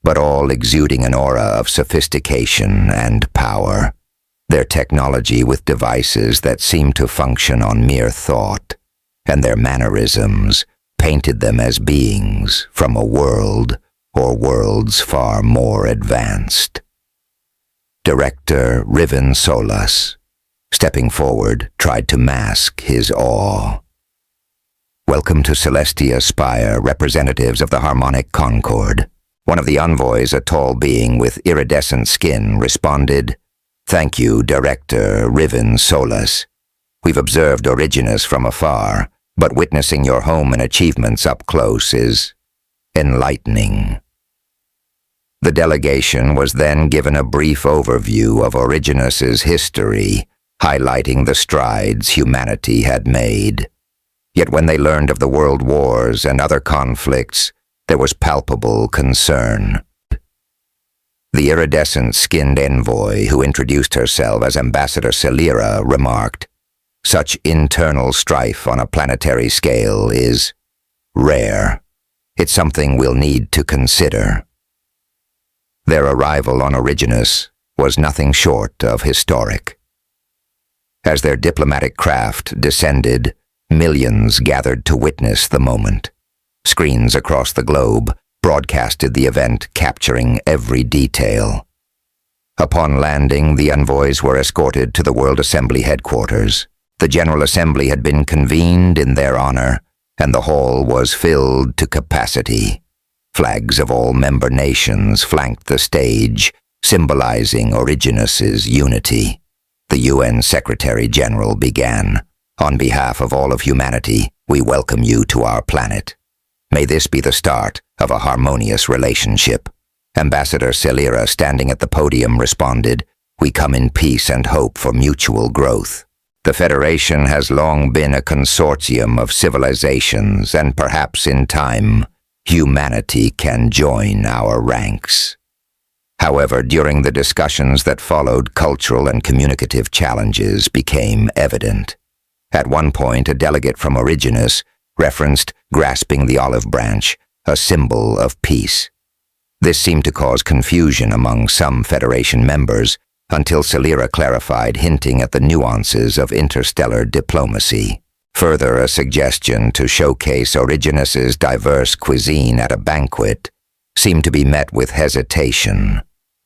but all exuding an aura of sophistication and power. Their technology with devices that seemed to function on mere thought, and their mannerisms painted them as beings from a world or worlds far more advanced. Director Riven Solas, stepping forward, tried to mask his awe. "Welcome to Celestia Spire, representatives of the Harmonic Concord." One of the envoys, a tall being with iridescent skin, responded, "Thank you, Director Riven Solas. We've observed Originus from afar, but witnessing your home and achievements up close is enlightening." The delegation was then given a brief overview of Originus's history, highlighting the strides humanity had made. Yet when they learned of the world wars and other conflicts, there was palpable concern. The iridescent-skinned envoy, who introduced herself as Ambassador Celira, remarked, "Such internal strife on a planetary scale is rare. It's something we'll need to consider." Their arrival on Originus was nothing short of historic. As their diplomatic craft descended, millions gathered to witness the moment. Screens across the globe broadcasted the event, capturing every detail. Upon landing, the envoys were escorted to the World Assembly headquarters. The General Assembly had been convened in their honor, and the hall was filled to capacity. Flags of all member nations flanked the stage, symbolizing Originus's unity. The UN Secretary-General began, "On behalf of all of humanity, we welcome you to our planet. May this be the start of a harmonious relationship." Ambassador Celira, standing at the podium, responded, "We come in peace and hope for mutual growth. The Federation has long been a consortium of civilizations, and perhaps in time, humanity can join our ranks." However, during the discussions that followed, cultural and communicative challenges became evident. At one point, a delegate from Originus referenced grasping the olive branch, a symbol of peace. This seemed to cause confusion among some Federation members, until Celira clarified, hinting at the nuances of interstellar diplomacy. Further, a suggestion to showcase Originus's diverse cuisine at a banquet seemed to be met with hesitation.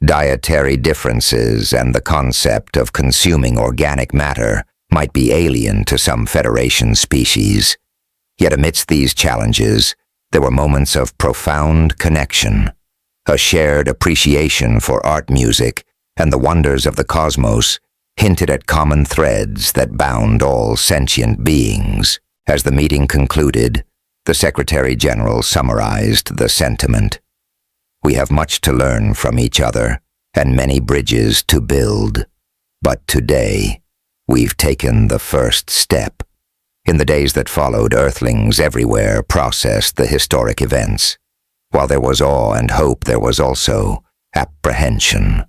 Dietary differences and the concept of consuming organic matter might be alien to some Federation species. Yet amidst these challenges, there were moments of profound connection. A shared appreciation for art, music, and the wonders of the cosmos hinted at common threads that bound all sentient beings. As the meeting concluded, the Secretary-General summarized the sentiment. "We have much to learn from each other, and many bridges to build. But today, we've taken the first step." In the days that followed, Earthlings everywhere processed the historic events. While there was awe and hope, there was also apprehension.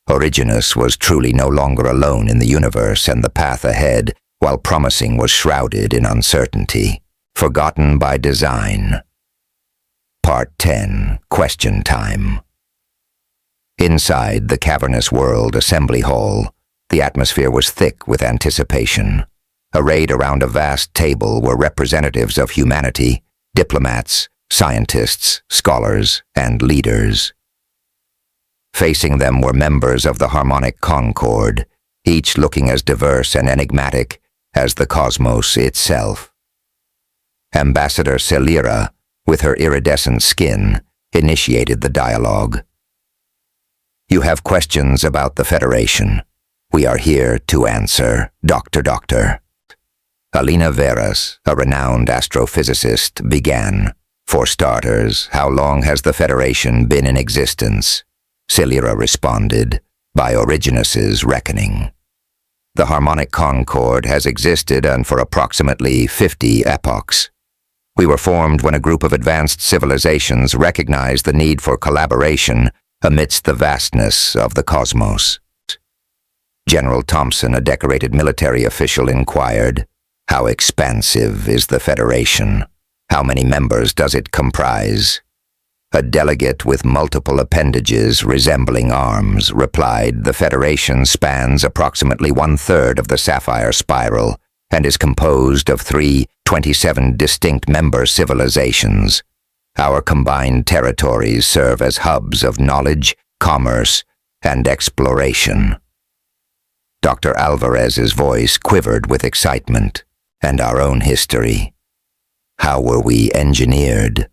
Originus was truly no longer alone in the universe, and the path ahead, while promising, was shrouded in uncertainty. Forgotten by design. Part 10. Question Time. Inside the cavernous World Assembly Hall, the atmosphere was thick with anticipation. Arrayed around a vast table were representatives of humanity, diplomats, scientists, scholars, and leaders. Facing them were members of the Harmonic Concord, each looking as diverse and enigmatic as the cosmos itself. Ambassador Celira, with her iridescent skin, initiated the dialogue. "You have questions about the Federation. We are here to answer, Doctor. Alina Veras, a renowned astrophysicist, began. "For starters, how long has the Federation been in existence?" Celira responded, "By Originus's reckoning. The Harmonic Concord has existed and for approximately 50 epochs. We were formed when a group of advanced civilizations recognized the need for collaboration amidst the vastness of the cosmos." General Thompson, a decorated military official, inquired, "How expansive is the Federation? How many members does it comprise?" A delegate with multiple appendages resembling arms replied, "The Federation spans approximately 1/3 of the Sapphire Spiral and is composed of 27 distinct member civilizations. Our combined territories serve as hubs of knowledge, commerce, and exploration. Dr. Alvarez's voice quivered with excitement, and our own history. How were we engineered?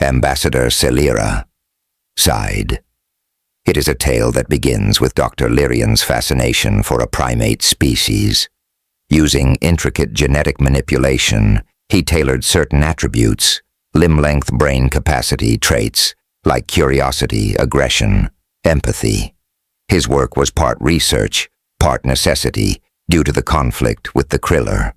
Ambassador Celira sighed. It is a tale that begins with Dr. Lyrian's fascination for a primate species. Using intricate genetic manipulation, he tailored certain attributes, limb-length brain capacity traits, like curiosity, aggression, empathy. His work was part research, part necessity, due to the conflict with the Kriller.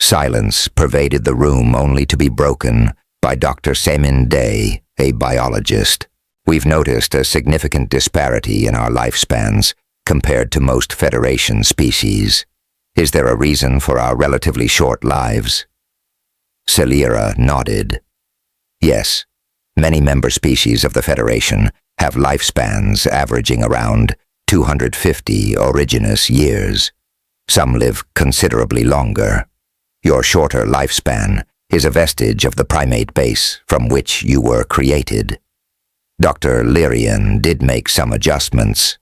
Silence pervaded the room only to be broken by Dr. Semin Day, a biologist. We've noticed a significant disparity in our lifespans compared to most Federation species. Is there a reason for our relatively short lives? Celira nodded. Yes, many member species of the Federation have lifespans averaging around 250 originous years. Some live considerably longer. Your shorter lifespan is a vestige of the primate base from which you were created. Dr. Lyrian did make some adjustments,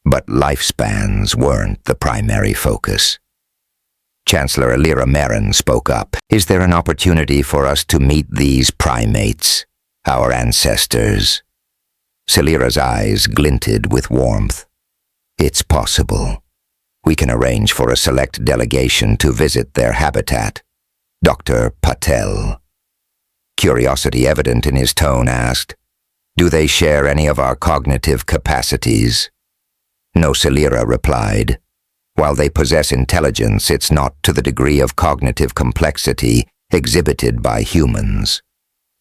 but lifespans weren't the primary focus. Chancellor Elira Marin spoke up. Is there an opportunity for us to meet these primates, our ancestors? Celira's eyes glinted with warmth. It's possible. We can arrange for a select delegation to visit their habitat. Dr. Patel. Curiosity evident in his tone, asked, do they share any of our cognitive capacities? No, Celira replied. While they possess intelligence, it's not to the degree of cognitive complexity exhibited by humans.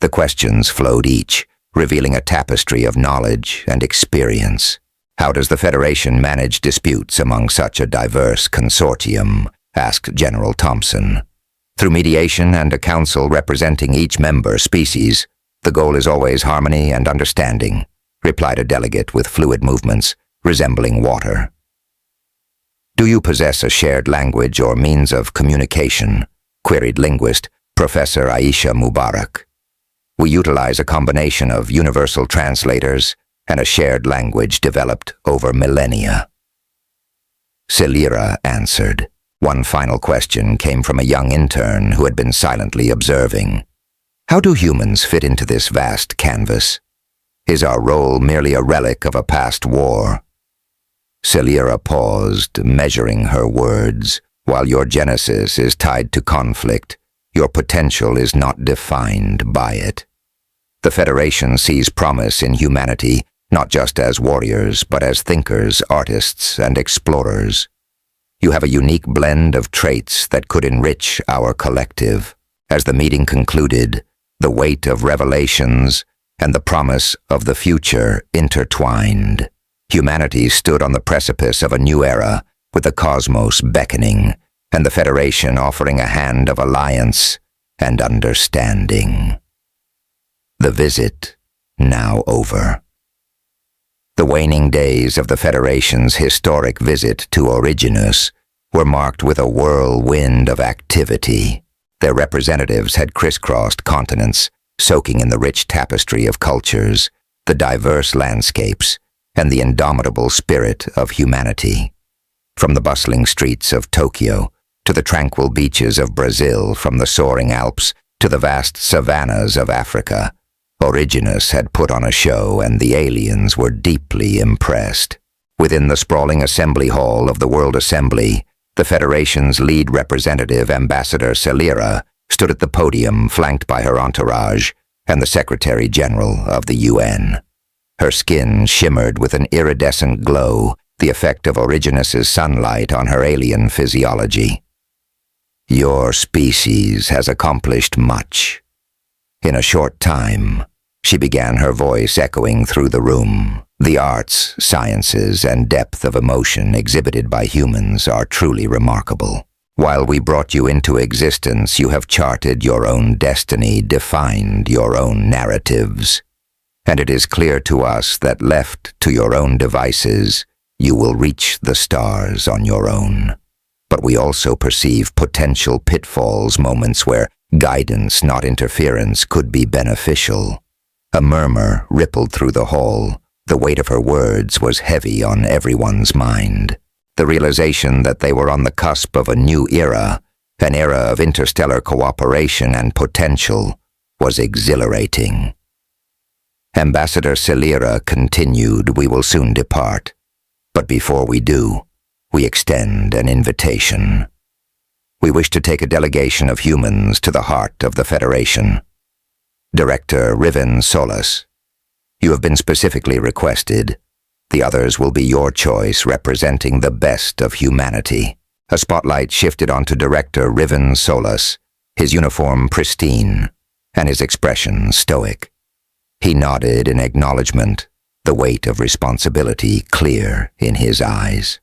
The questions flowed each, revealing a tapestry of knowledge and experience. How does the Federation manage disputes among such a diverse consortium? Asked General Thompson. Through mediation and a council representing each member species, the goal is always harmony and understanding, replied a delegate with fluid movements resembling water. Do you possess a shared language or means of communication? Queried linguist Professor Aisha Mubarak. We utilize a combination of universal translators and a shared language developed over millennia. Celira answered. One final question came from a young intern who had been silently observing. How do humans fit into this vast canvas? Is our role merely a relic of a past war? Celira paused, measuring her words. While your genesis is tied to conflict, your potential is not defined by it. The Federation sees promise in humanity, not just as warriors, but as thinkers, artists, and explorers. You have a unique blend of traits that could enrich our collective. As the meeting concluded, the weight of revelations and the promise of the future intertwined. Humanity stood on the precipice of a new era, with the cosmos beckoning, and the Federation offering a hand of alliance and understanding. The visit now over. The waning days of the Federation's historic visit to Originus were marked with a whirlwind of activity. Their representatives had crisscrossed continents, soaking in the rich tapestry of cultures, the diverse landscapes, and the indomitable spirit of humanity. From the bustling streets of Tokyo to the tranquil beaches of Brazil, from the soaring Alps to the vast savannas of Africa, Originus had put on a show, and the aliens were deeply impressed. Within the sprawling assembly hall of the World Assembly, the Federation's lead representative, Ambassador Celira, stood at the podium, flanked by her entourage and the Secretary General of the UN. Her skin shimmered with an iridescent glow, the effect of Originus's sunlight on her alien physiology. Your species has accomplished much. In a short time, she began, her voice echoing through the room. The arts, sciences, and depth of emotion exhibited by humans are truly remarkable. While we brought you into existence, you have charted your own destiny, defined your own narratives. And it is clear to us that left to your own devices, you will reach the stars on your own. But we also perceive potential pitfalls, moments where guidance, not interference, could be beneficial. A murmur rippled through the hall, The weight of her words was heavy on everyone's mind. The realization that they were on the cusp of a new era, an era of interstellar cooperation and potential, was exhilarating. Ambassador Celira continued, "We will soon depart. But before we do, we extend an invitation. We wish to take a delegation of humans to the heart of the Federation. Director Riven Solas, you have been specifically requested. The others will be your choice, representing the best of humanity." A spotlight shifted onto Director Riven Solas, his uniform pristine, and his expression stoic. He nodded in acknowledgement, the weight of responsibility clear in his eyes.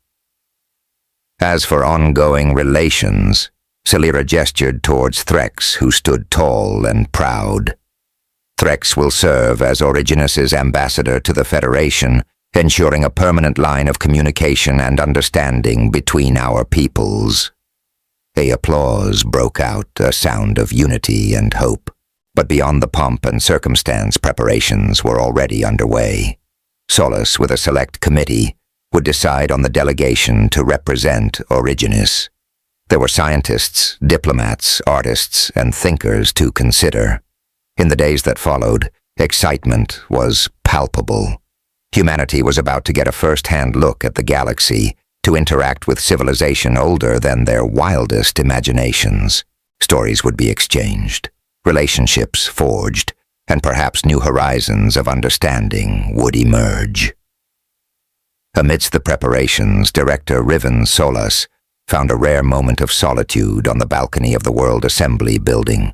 As for ongoing relations, Celira gestured towards Threx, who stood tall and proud. Threx will serve as Originus's ambassador to the Federation, ensuring a permanent line of communication and understanding between our peoples. A applause broke out, a sound of unity and hope. But beyond the pomp and circumstance, preparations were already underway. Solas, with a select committee, would decide on the delegation to represent Originus. There were scientists, diplomats, artists, and thinkers to consider. In the days that followed, excitement was palpable. Humanity was about to get a first-hand look at the galaxy, to interact with civilization older than their wildest imaginations. Stories would be exchanged, relationships forged, and perhaps new horizons of understanding would emerge. Amidst the preparations, Director Riven Solas found a rare moment of solitude on the balcony of the World Assembly building.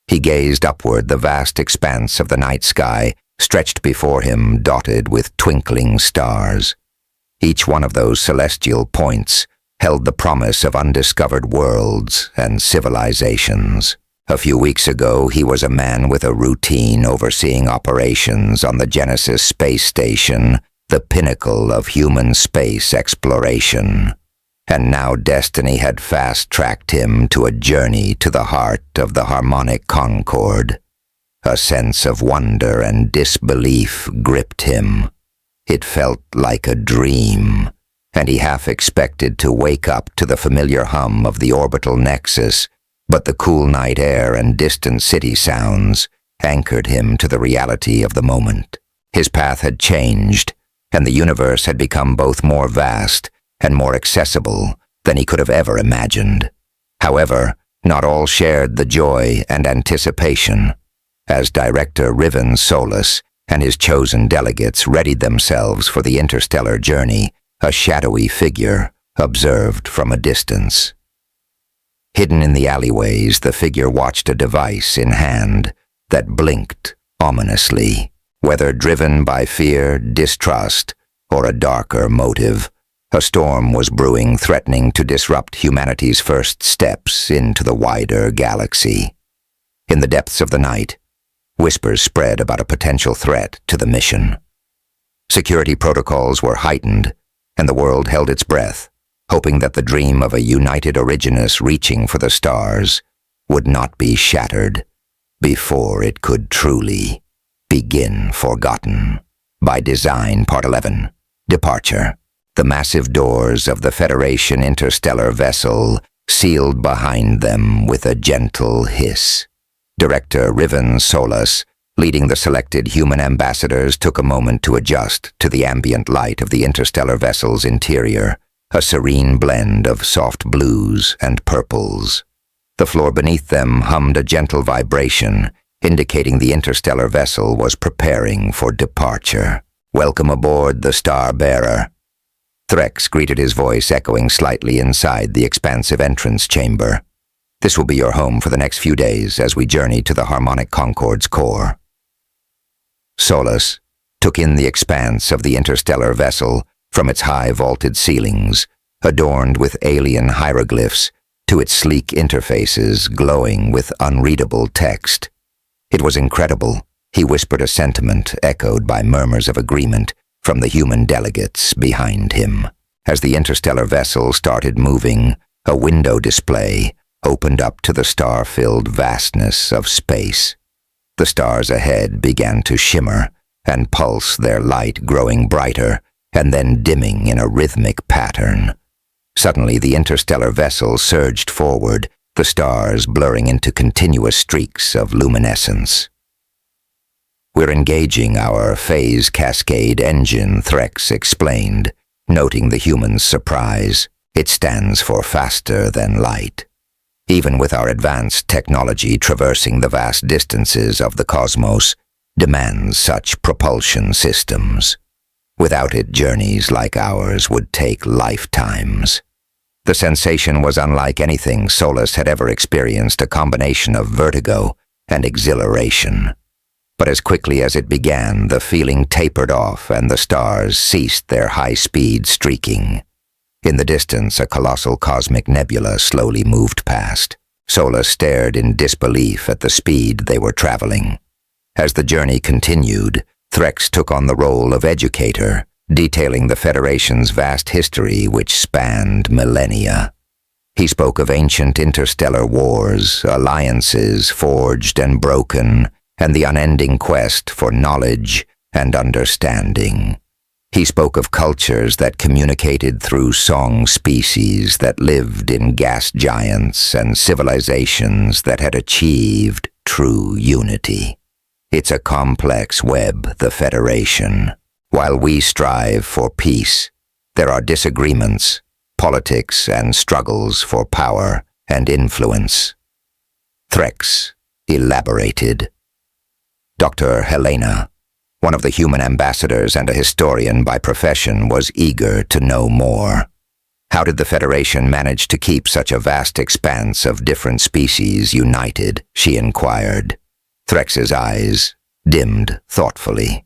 He gazed upward, the vast expanse of the night sky stretched before him, dotted with twinkling stars. Each one of those celestial points held the promise of undiscovered worlds and civilizations. A few weeks ago, he was a man with a routine overseeing operations on the Genesis space station, the pinnacle of human space exploration. And now destiny had fast-tracked him to a journey to the heart of the harmonic concord. A sense of wonder and disbelief gripped him. It felt like a dream, and he half expected to wake up to the familiar hum of the orbital nexus, but the cool night air and distant city sounds anchored him to the reality of the moment. His path had changed, and the universe had become both more vast and more accessible than he could have ever imagined. However, not all shared the joy and anticipation. As Director Riven Solas and his chosen delegates readied themselves for the interstellar journey, a shadowy figure observed from a distance. Hidden in the alleyways, the figure watched a device in hand that blinked ominously. Whether driven by fear, distrust, or a darker motive, a storm was brewing, threatening to disrupt humanity's first steps into the wider galaxy. In the depths of the night, whispers spread about a potential threat to the mission. Security protocols were heightened, and the world held its breath, hoping that the dream of a united Originus reaching for the stars would not be shattered before it could truly begin. Forgotten. By Design, Part 11. Departure. The massive doors of the Federation interstellar vessel sealed behind them with a gentle hiss. Director Riven Solas, leading the selected human ambassadors, took a moment to adjust to the ambient light of the interstellar vessel's interior, a serene blend of soft blues and purples. The floor beneath them hummed a gentle vibration, indicating the interstellar vessel was preparing for departure. "Welcome aboard the Star-Bearer." Threx greeted, his voice echoing slightly inside the expansive entrance chamber. "This will be your home for the next few days as we journey to the Harmonic Concord's core." Solas took in the expanse of the interstellar vessel, from its high vaulted ceilings, adorned with alien hieroglyphs, to its sleek interfaces glowing with unreadable text. It was incredible, he whispered, a sentiment echoed by murmurs of agreement from the human delegates behind him. As the interstellar vessel started moving, a window display opened up to the star-filled vastness of space. The stars ahead began to shimmer, and pulse their light growing brighter and then dimming in a rhythmic pattern. Suddenly, the interstellar vessel surged forward, the stars blurring into continuous streaks of luminescence. "We're engaging our phase cascade engine," Threx explained, noting the human's surprise. "It stands for faster than light. Even with our advanced technology traversing the vast distances of the cosmos, demands such propulsion systems. Without it, journeys like ours would take lifetimes." The sensation was unlike anything Solus had ever experienced, a combination of vertigo and exhilaration. But as quickly as it began, the feeling tapered off and the stars ceased their high-speed streaking. In the distance, a colossal cosmic nebula slowly moved past. Solus stared in disbelief at the speed they were traveling. As the journey continued, Threx took on the role of educator, detailing the Federation's vast history which spanned millennia. He spoke of ancient interstellar wars, alliances forged and broken, and the unending quest for knowledge and understanding. He spoke of cultures that communicated through song species that lived in gas giants and civilizations that had achieved true unity. It's a complex web, the Federation. While we strive for peace, there are disagreements, politics, and struggles for power and influence. Threx elaborated. Dr. Helena, one of the human ambassadors and a historian by profession, was eager to know more. How did the Federation manage to keep such a vast expanse of different species united? She inquired. Threx's eyes dimmed thoughtfully.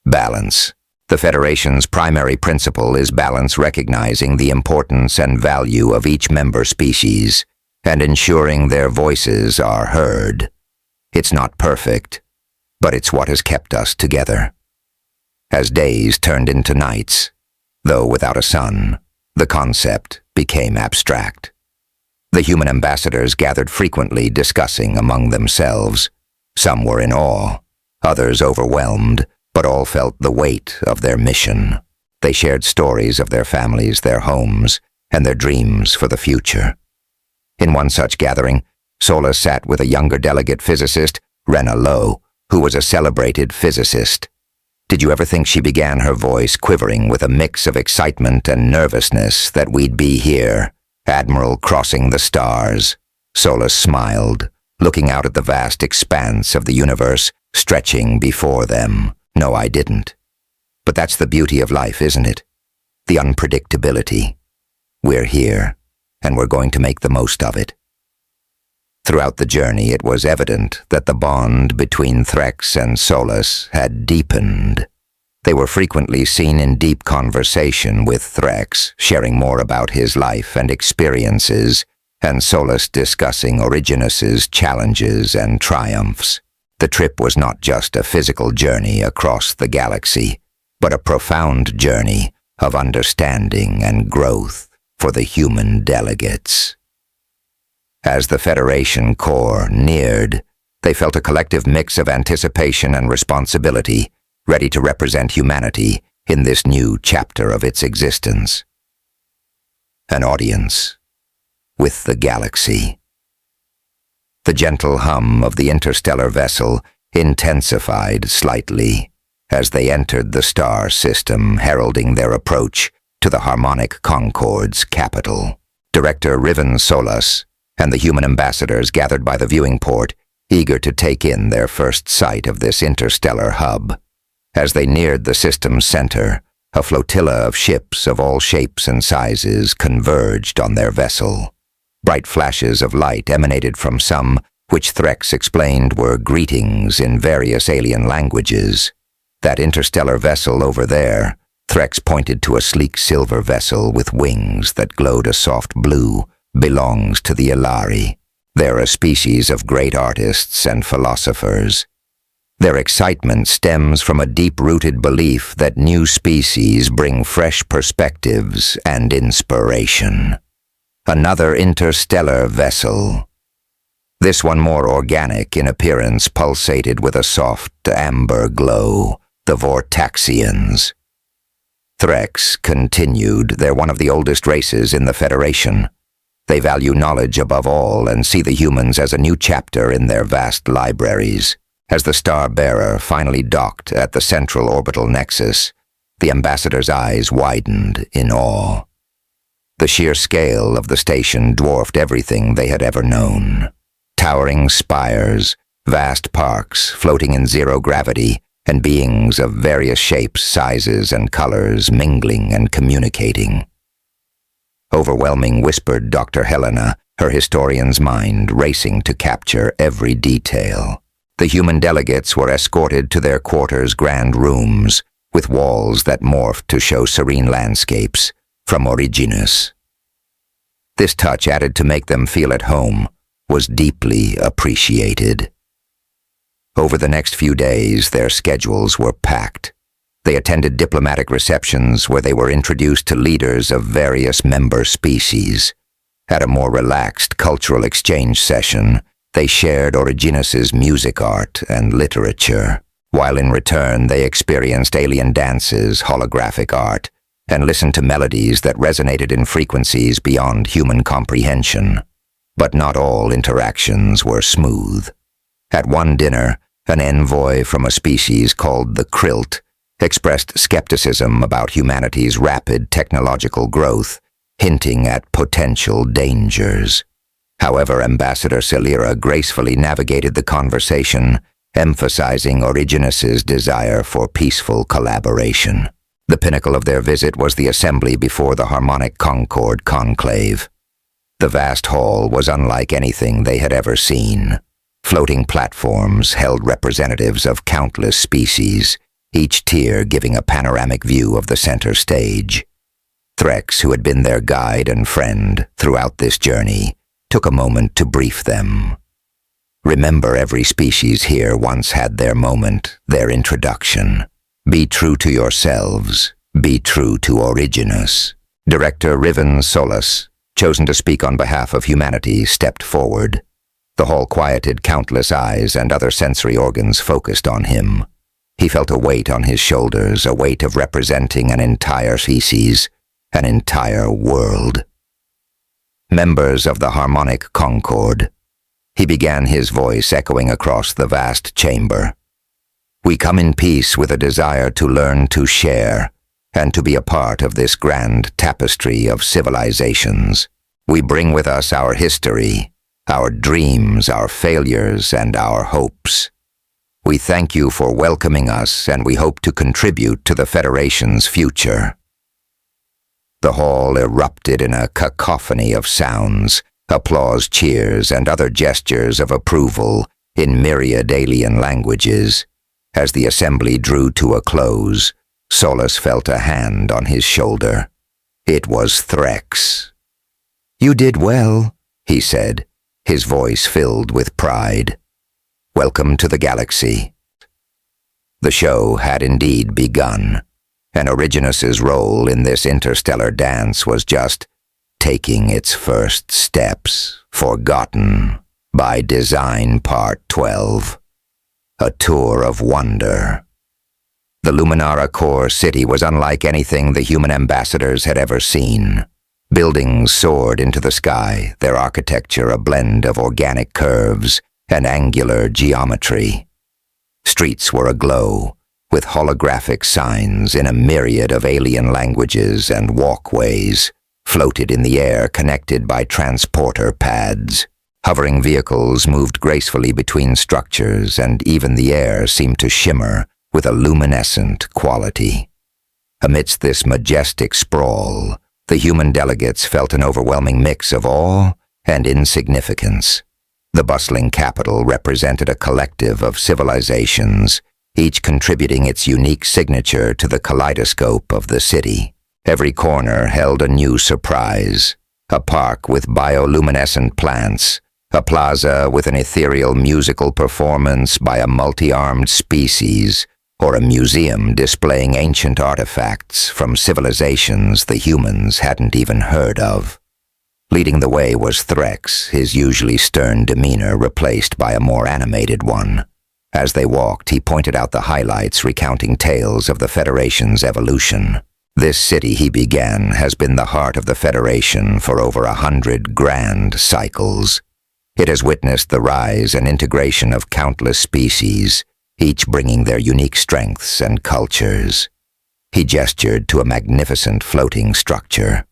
Balance. The Federation's primary principle is balance, recognizing the importance and value of each member species and ensuring their voices are heard. It's not perfect, but it's what has kept us together. As days turned into nights, though without a sun, the concept became abstract. The human ambassadors gathered frequently, discussing among themselves. Some were in awe, others overwhelmed, but all felt the weight of their mission. They shared stories of their families, their homes, and their dreams for the future. In one such gathering, Solus sat with a younger delegate physicist, Rena Lowe, who was a celebrated physicist. "Did you ever think," she began, her voice quivering with a mix of excitement and nervousness, "that we'd be here, Admiral, crossing the stars?" Solus smiled, looking out at the vast expanse of the universe stretching before them. "No, I didn't. But that's the beauty of life, isn't it? The unpredictability. We're here, and we're going to make the most of it." Throughout the journey, it was evident that the bond between Threx and Solus had deepened. They were frequently seen in deep conversation with Threx, sharing more about his life and experiences, and Solus discussing Originus's challenges and triumphs. The trip was not just a physical journey across the galaxy, but a profound journey of understanding and growth for the human delegates. As the Federation core neared, they felt a collective mix of anticipation and responsibility, ready to represent humanity in this new chapter of its existence. An audience with the galaxy. The gentle hum of the interstellar vessel intensified slightly as they entered the star system, heralding their approach to the Harmonic Concord's capital. Director Riven Solus and the human ambassadors gathered by the viewing port, eager to take in their first sight of this interstellar hub. As they neared the system's center, a flotilla of ships of all shapes and sizes converged on their vessel. Bright flashes of light emanated from some, which Threx explained were greetings in various alien languages. "That interstellar vessel over there," Threx pointed to a sleek silver vessel with wings that glowed a soft blue, "belongs to the Ilari. They're a species of great artists and philosophers. Their excitement stems from a deep-rooted belief that new species bring fresh perspectives and inspiration." Another interstellar vessel. This one more organic in appearance pulsated with a soft amber glow. the Vortaxians. Threx continued. They're one of the oldest races in the Federation. They value knowledge above all and see the humans as a new chapter in their vast libraries. As the Star-Bearer finally docked at the central orbital nexus, the ambassador's eyes widened in awe. The sheer scale of the station dwarfed everything they had ever known. Towering spires, vast parks floating in zero gravity, and beings of various shapes, sizes, and colors mingling and communicating. Overwhelming, whispered Dr. Helena, her historian's mind racing to capture every detail. The human delegates were escorted to their quarters' grand rooms, with walls that morphed to show serene landscapes from Originus. This touch, added to make them feel at home, was deeply appreciated. Over the next few days, their schedules were packed. They attended diplomatic receptions where they were introduced to leaders of various member species. At a more relaxed cultural exchange session, they shared Originus's music art and literature, while in return they experienced alien dances, holographic art, and listened to melodies that resonated in frequencies beyond human comprehension. But not all interactions were smooth. At one dinner, an envoy from a species called the Krilt expressed skepticism about humanity's rapid technological growth, hinting at potential dangers. However, Ambassador Celira gracefully navigated the conversation, emphasizing Originus's desire for peaceful collaboration. The pinnacle of their visit was the assembly before the Harmonic Concord Conclave. The vast hall was unlike anything they had ever seen. Floating platforms held representatives of countless species, each tier giving a panoramic view of the center stage. Threx, who had been their guide and friend throughout this journey, took a moment to brief them. Remember, every species here once had their moment, their introduction. Be true to yourselves. Be true to Originus. Director Riven Solus, chosen to speak on behalf of humanity, stepped forward. The hall quieted, countless eyes and other sensory organs focused on him. He felt a weight on his shoulders, a weight of representing an entire species, an entire world. Members of the Harmonic Concord. He began, his voice echoing across the vast chamber. We come in peace with a desire to learn to share and to be a part of this grand tapestry of civilizations. We bring with us our history, our dreams, our failures, and our hopes. We thank you for welcoming us, and we hope to contribute to the Federation's future. The hall erupted in a cacophony of sounds, applause, cheers, and other gestures of approval in myriad alien languages. As the assembly drew to a close, Solus felt a hand on his shoulder. It was Threx. You did well, he said, his voice filled with pride. Welcome to the galaxy. The show had indeed begun, and Originus's role in this interstellar dance was just taking its first steps, forgotten by Design Part 12. A tour of wonder. The Luminara core city was unlike anything the human ambassadors had ever seen. Buildings soared into the sky, their architecture a blend of organic curves and angular geometry. Streets were aglow, with holographic signs in a myriad of alien languages, and walkways floated in the air connected by transporter pads. Hovering vehicles moved gracefully between structures, and even the air seemed to shimmer with a luminescent quality. Amidst this majestic sprawl, the human delegates felt an overwhelming mix of awe and insignificance. The bustling capital represented a collective of civilizations, each contributing its unique signature to the kaleidoscope of the city. Every corner held a new surprise: a park with bioluminescent plants, a plaza with an ethereal musical performance by a multi-armed species, or a museum displaying ancient artifacts from civilizations the humans hadn't even heard of. Leading the way was Threx, his usually stern demeanor replaced by a more animated one. As they walked, he pointed out the highlights, recounting tales of the Federation's evolution. This city, he began, has been the heart of the Federation for over 100 grand cycles. It has witnessed the rise and integration of countless species, each bringing their unique strengths and cultures. He gestured to a magnificent floating structure.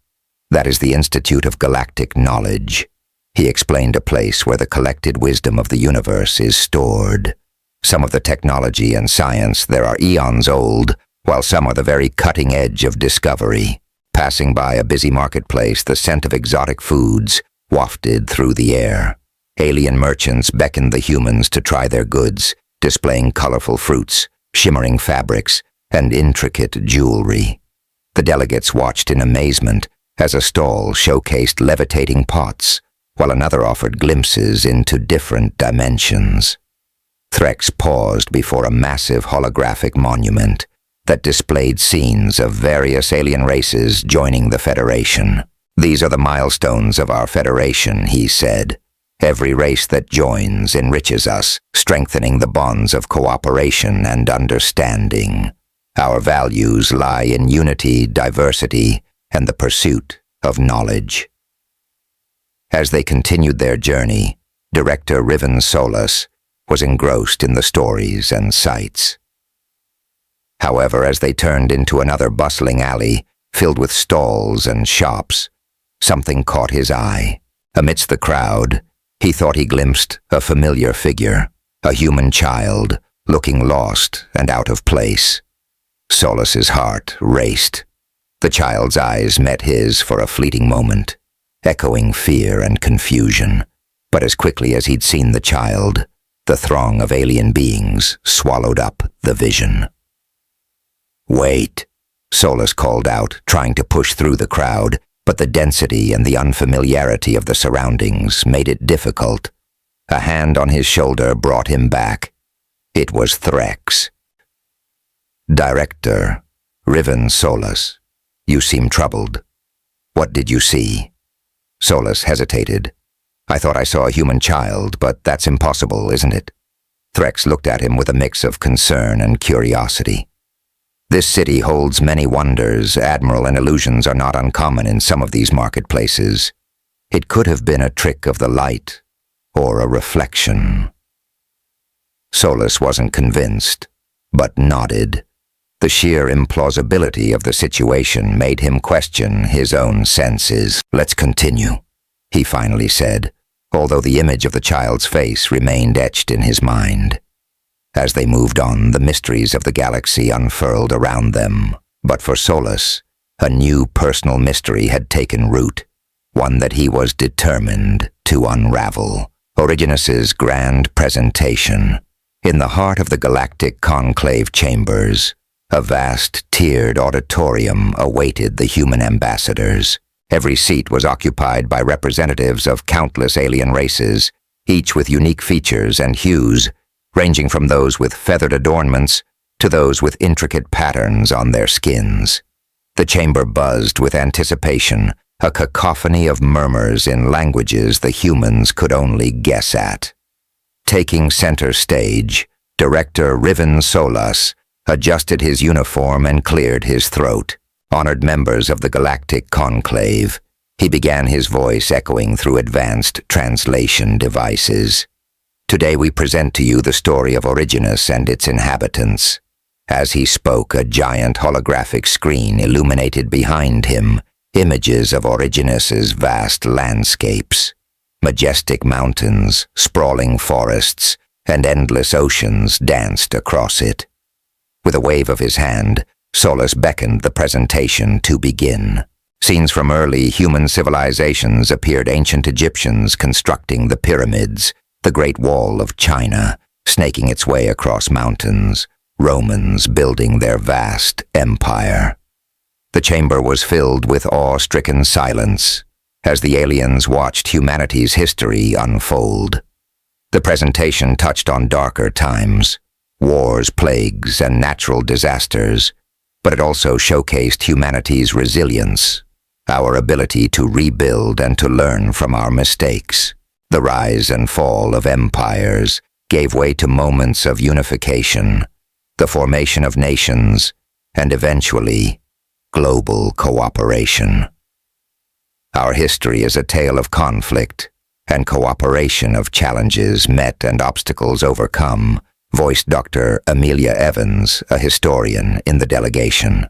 That is the Institute of Galactic Knowledge. He explained a place where the collected wisdom of the universe is stored. Some of the technology and science there are eons old, while some are the very cutting edge of discovery. Passing by a busy marketplace, the scent of exotic foods wafted through the air. Alien merchants beckoned the humans to try their goods, displaying colorful fruits, shimmering fabrics, and intricate jewelry. The delegates watched in amazement as a stall showcased levitating pots, while another offered glimpses into different dimensions. Threx paused before a massive holographic monument that displayed scenes of various alien races joining the Federation. "These are the milestones of our Federation," he said. "Every race that joins enriches us, strengthening the bonds of cooperation and understanding. Our values lie in unity, diversity, and the pursuit of knowledge." As they continued their journey, Director Riven Solus was engrossed in the stories and sights. However, as they turned into another bustling alley filled with stalls and shops, something caught his eye. Amidst the crowd, he thought he glimpsed a familiar figure, a human child, looking lost and out of place. Solus's heart raced. The child's eyes met his for a fleeting moment, echoing fear and confusion. But as quickly as he'd seen the child, the throng of alien beings swallowed up the vision. "Wait," Solus called out, trying to push through the crowd, but the density and the unfamiliarity of the surroundings made it difficult. A hand on his shoulder brought him back. It was Threx. "Director, Riven Solus, you seem troubled. What did you see?" Solus hesitated. "I thought I saw a human child, but that's impossible, isn't it?" Threx looked at him with a mix of concern and curiosity. "This city holds many wonders. Admiral and illusions are not uncommon in some of these marketplaces. It could have been a trick of the light, or a reflection." Solus wasn't convinced, but nodded. The sheer implausibility of the situation made him question his own senses. "Let's continue," he finally said, although the image of the child's face remained etched in his mind. As they moved on, the mysteries of the galaxy unfurled around them. But for Solus, a new personal mystery had taken root, one that he was determined to unravel. Origenus's grand presentation. In the heart of the Galactic Conclave chambers, a vast, tiered auditorium awaited the human ambassadors. Every seat was occupied by representatives of countless alien races, each with unique features and hues, ranging from those with feathered adornments to those with intricate patterns on their skins. The chamber buzzed with anticipation, a cacophony of murmurs in languages the humans could only guess at. Taking center stage, Director Riven Solus adjusted his uniform and cleared his throat. Honored members of the Galactic Conclave, he began, his voice echoing through advanced translation devices. "Today we present to you the story of Origenus and its inhabitants." As he spoke, a giant holographic screen illuminated behind him images of Origenus's vast landscapes. Majestic mountains, sprawling forests, and endless oceans danced across it. With a wave of his hand, Solus beckoned the presentation to begin. Scenes from early human civilizations appeared: ancient Egyptians constructing the pyramids, the Great Wall of China snaking its way across mountains, Romans building their vast empire. The chamber was filled with awe-stricken silence as the aliens watched humanity's history unfold. The presentation touched on darker times, wars, plagues, and natural disasters, but it also showcased humanity's resilience, our ability to rebuild and to learn from our mistakes. The rise and fall of empires, gave way to moments of unification, the formation of nations, and eventually, global cooperation. Our history is a tale of conflict and cooperation, of challenges met and obstacles overcome, voiced Dr. Amelia Evans, a historian in the delegation.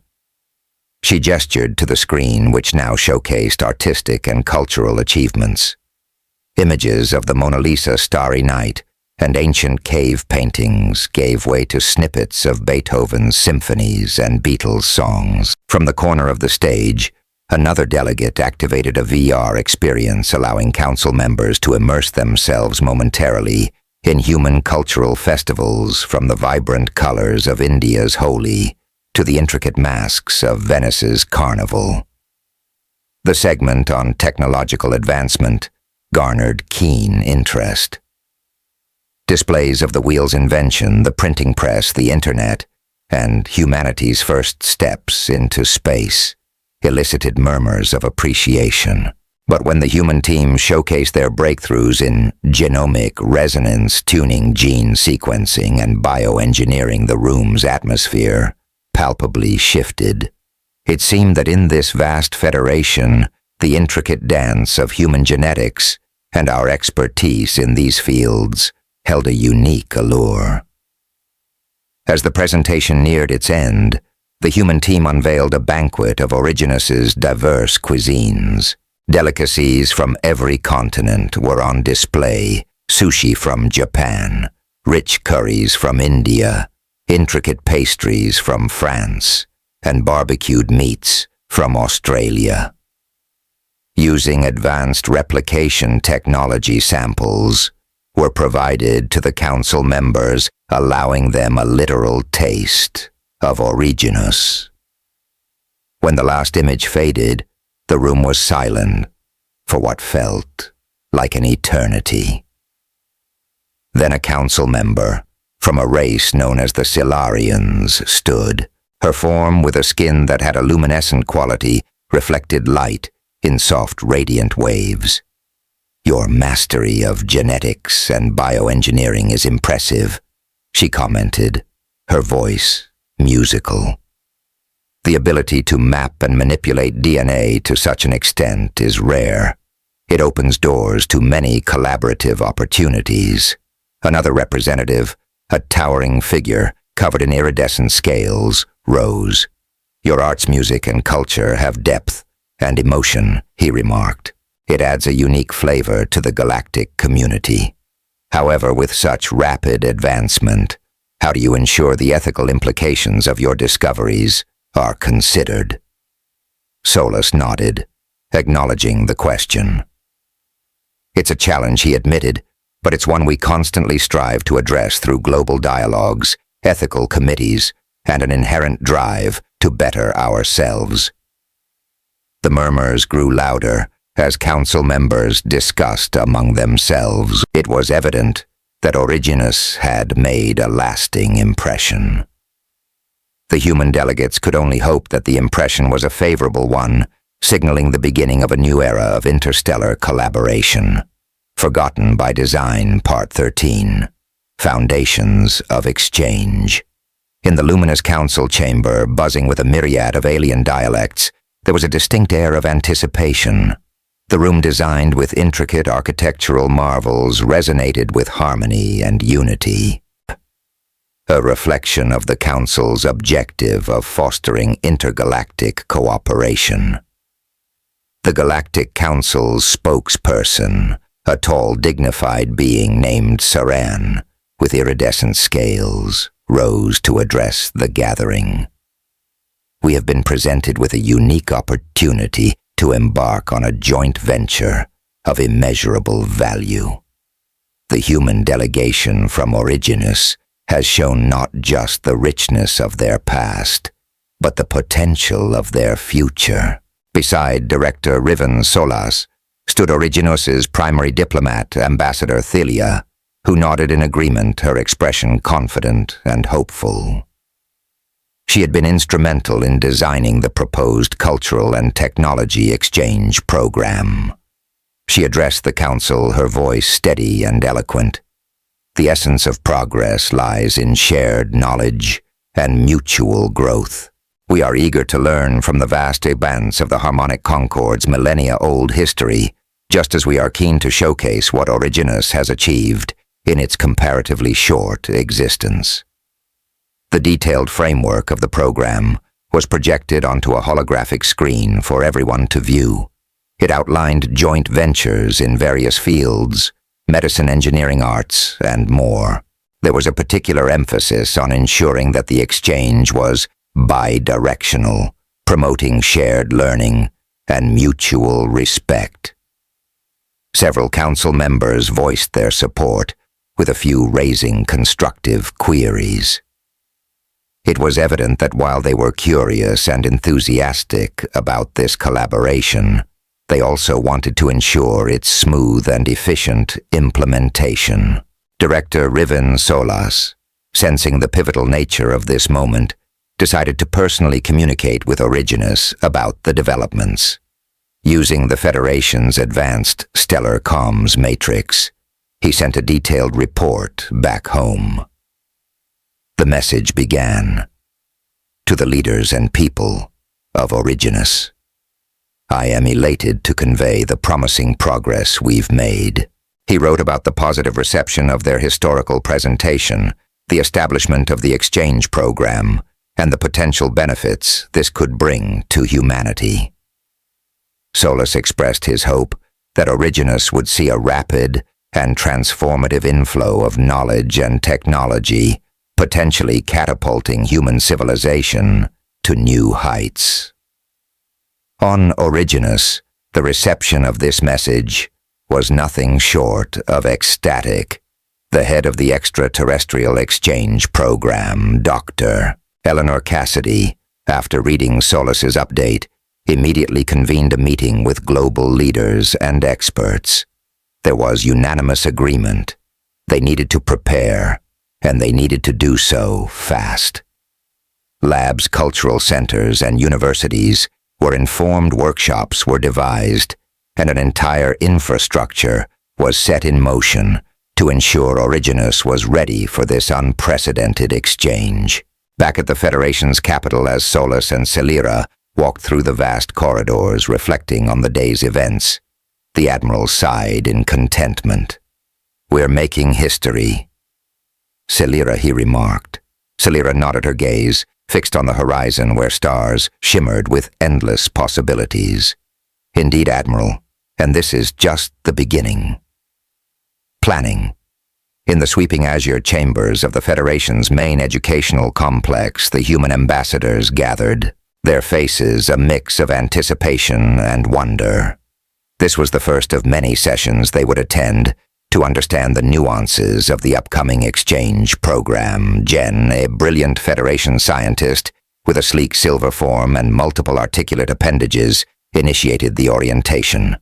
She gestured to the screen, which now showcased artistic and cultural achievements. Images of the Mona Lisa Starry Night and ancient cave paintings gave way to snippets of Beethoven's symphonies and Beatles songs. From the corner of the stage, another delegate activated a VR experience, allowing council members to immerse themselves momentarily in human cultural festivals, from the vibrant colors of India's Holi to the intricate masks of Venice's Carnival. The segment on technological advancement garnered keen interest. Displays of the wheel's invention, the printing press, the internet, and humanity's first steps into space elicited murmurs of appreciation. But when the human team showcased their breakthroughs in genomic resonance tuning, gene sequencing, and bioengineering, the room's atmosphere palpably shifted. It seemed that in this vast federation, the intricate dance of human genetics and our expertise in these fields held a unique allure. As the presentation neared its end, the human team unveiled a banquet of Originus's diverse cuisines. Delicacies from every continent were on display: sushi from Japan, rich curries from India, intricate pastries from France, and barbecued meats from Australia. Using advanced replication technology, samples were provided to the council members, allowing them a literal taste of Originus. When the last image faded, the room was silent for what felt like an eternity. Then a council member from a race known as the Silarians stood. Her form, with a skin that had a luminescent quality, reflected light in soft, radiant waves. "Your mastery of genetics and bioengineering is impressive," she commented, her voice musical. "The ability to map and manipulate DNA to such an extent is rare. It opens doors to many collaborative opportunities." Another representative, a towering figure covered in iridescent scales, rose. "Your arts, music, and culture have depth and emotion," he remarked. "It adds a unique flavor to the galactic community. However, with such rapid advancement, how do you ensure the ethical implications of your discoveries are considered?" Solus nodded, acknowledging the question. "It's a challenge," he admitted, "but it's one we constantly strive to address through global dialogues, ethical committees, and an inherent drive to better ourselves." The murmurs grew louder as council members discussed among themselves. It was evident that Originus had made a lasting impression. The human delegates could only hope that the impression was a favorable one, signaling the beginning of a new era of interstellar collaboration. Forgotten by Design, Part 13. Foundations of Exchange. In the luminous council chamber, buzzing with a myriad of alien dialects, there was a distinct air of anticipation. The room, designed with intricate architectural marvels, resonated with harmony and unity. A reflection of the Council's objective of fostering intergalactic cooperation. The Galactic Council's spokesperson, a tall, dignified being named Saran, with iridescent scales, rose to address the gathering. "We have been presented with a unique opportunity to embark on a joint venture of immeasurable value. The human delegation from Originus has shown not just the richness of their past, but the potential of their future." Beside Director Riven Solas stood Originus's primary diplomat, Ambassador Thelia, who nodded in agreement, her expression confident and hopeful. She had been instrumental in designing the proposed cultural and technology exchange program. She addressed the council, her voice steady and eloquent. The essence of progress lies in shared knowledge and mutual growth. We are eager to learn from the vast expanse of the harmonic concord's millennia-old history, just as we are keen to showcase what Originus has achieved in its comparatively short existence. The detailed framework of the program was projected onto a holographic screen for everyone to view. It outlined joint ventures in various fields, medicine, engineering, arts, and more. There was a particular emphasis on ensuring that the exchange was bi-directional, promoting shared learning and mutual respect. Several council members voiced their support, with a few raising constructive queries. It was evident that while they were curious and enthusiastic about this collaboration, they also wanted to ensure its smooth and efficient implementation. Director Riven Solas, sensing the pivotal nature of this moment, decided to personally communicate with Originus about the developments. Using the Federation's advanced stellar comms matrix, he sent a detailed report back home. The message began. To the leaders and people of Originus, I am elated to convey the promising progress we've made. He wrote about the positive reception of their historical presentation, the establishment of the exchange program, and the potential benefits this could bring to humanity. Solus expressed his hope that Originus would see a rapid and transformative inflow of knowledge and technology, potentially catapulting human civilization to new heights. On Originus, the reception of this message was nothing short of ecstatic. The head of the extraterrestrial exchange program, Dr. Eleanor Cassidy, after reading Solus's update, immediately convened a meeting with global leaders and experts. There was unanimous agreement. They needed to prepare, and they needed to do so fast. Labs, cultural centers, and universities where informed workshops were devised, and an entire infrastructure was set in motion to ensure Originus was ready for this unprecedented exchange. Back at the Federation's capital as Solus and Celira walked through the vast corridors reflecting on the day's events, the Admiral sighed in contentment. We're making history. Celira, he remarked. Celira nodded, her gaze fixed on the horizon where stars shimmered with endless possibilities. Indeed, Admiral, and this is just the beginning. Planning. In the sweeping azure chambers of the Federation's main educational complex, the human ambassadors gathered, their faces a mix of anticipation and wonder. This was the first of many sessions they would attend to understand the nuances of the upcoming exchange program. Jen, a brilliant Federation scientist with a sleek silver form and multiple articulate appendages, initiated the orientation.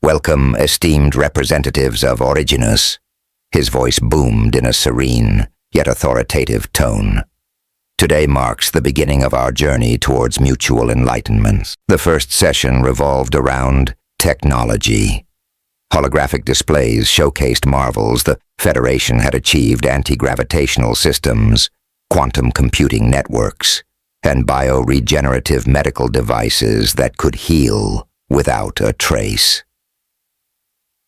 Welcome, esteemed representatives of Originus. His voice boomed in a serene, yet authoritative tone. Today marks the beginning of our journey towards mutual enlightenment. The first session revolved around technology. Holographic displays showcased marvels the Federation had achieved: anti-gravitational systems, quantum computing networks, and bioregenerative medical devices that could heal without a trace.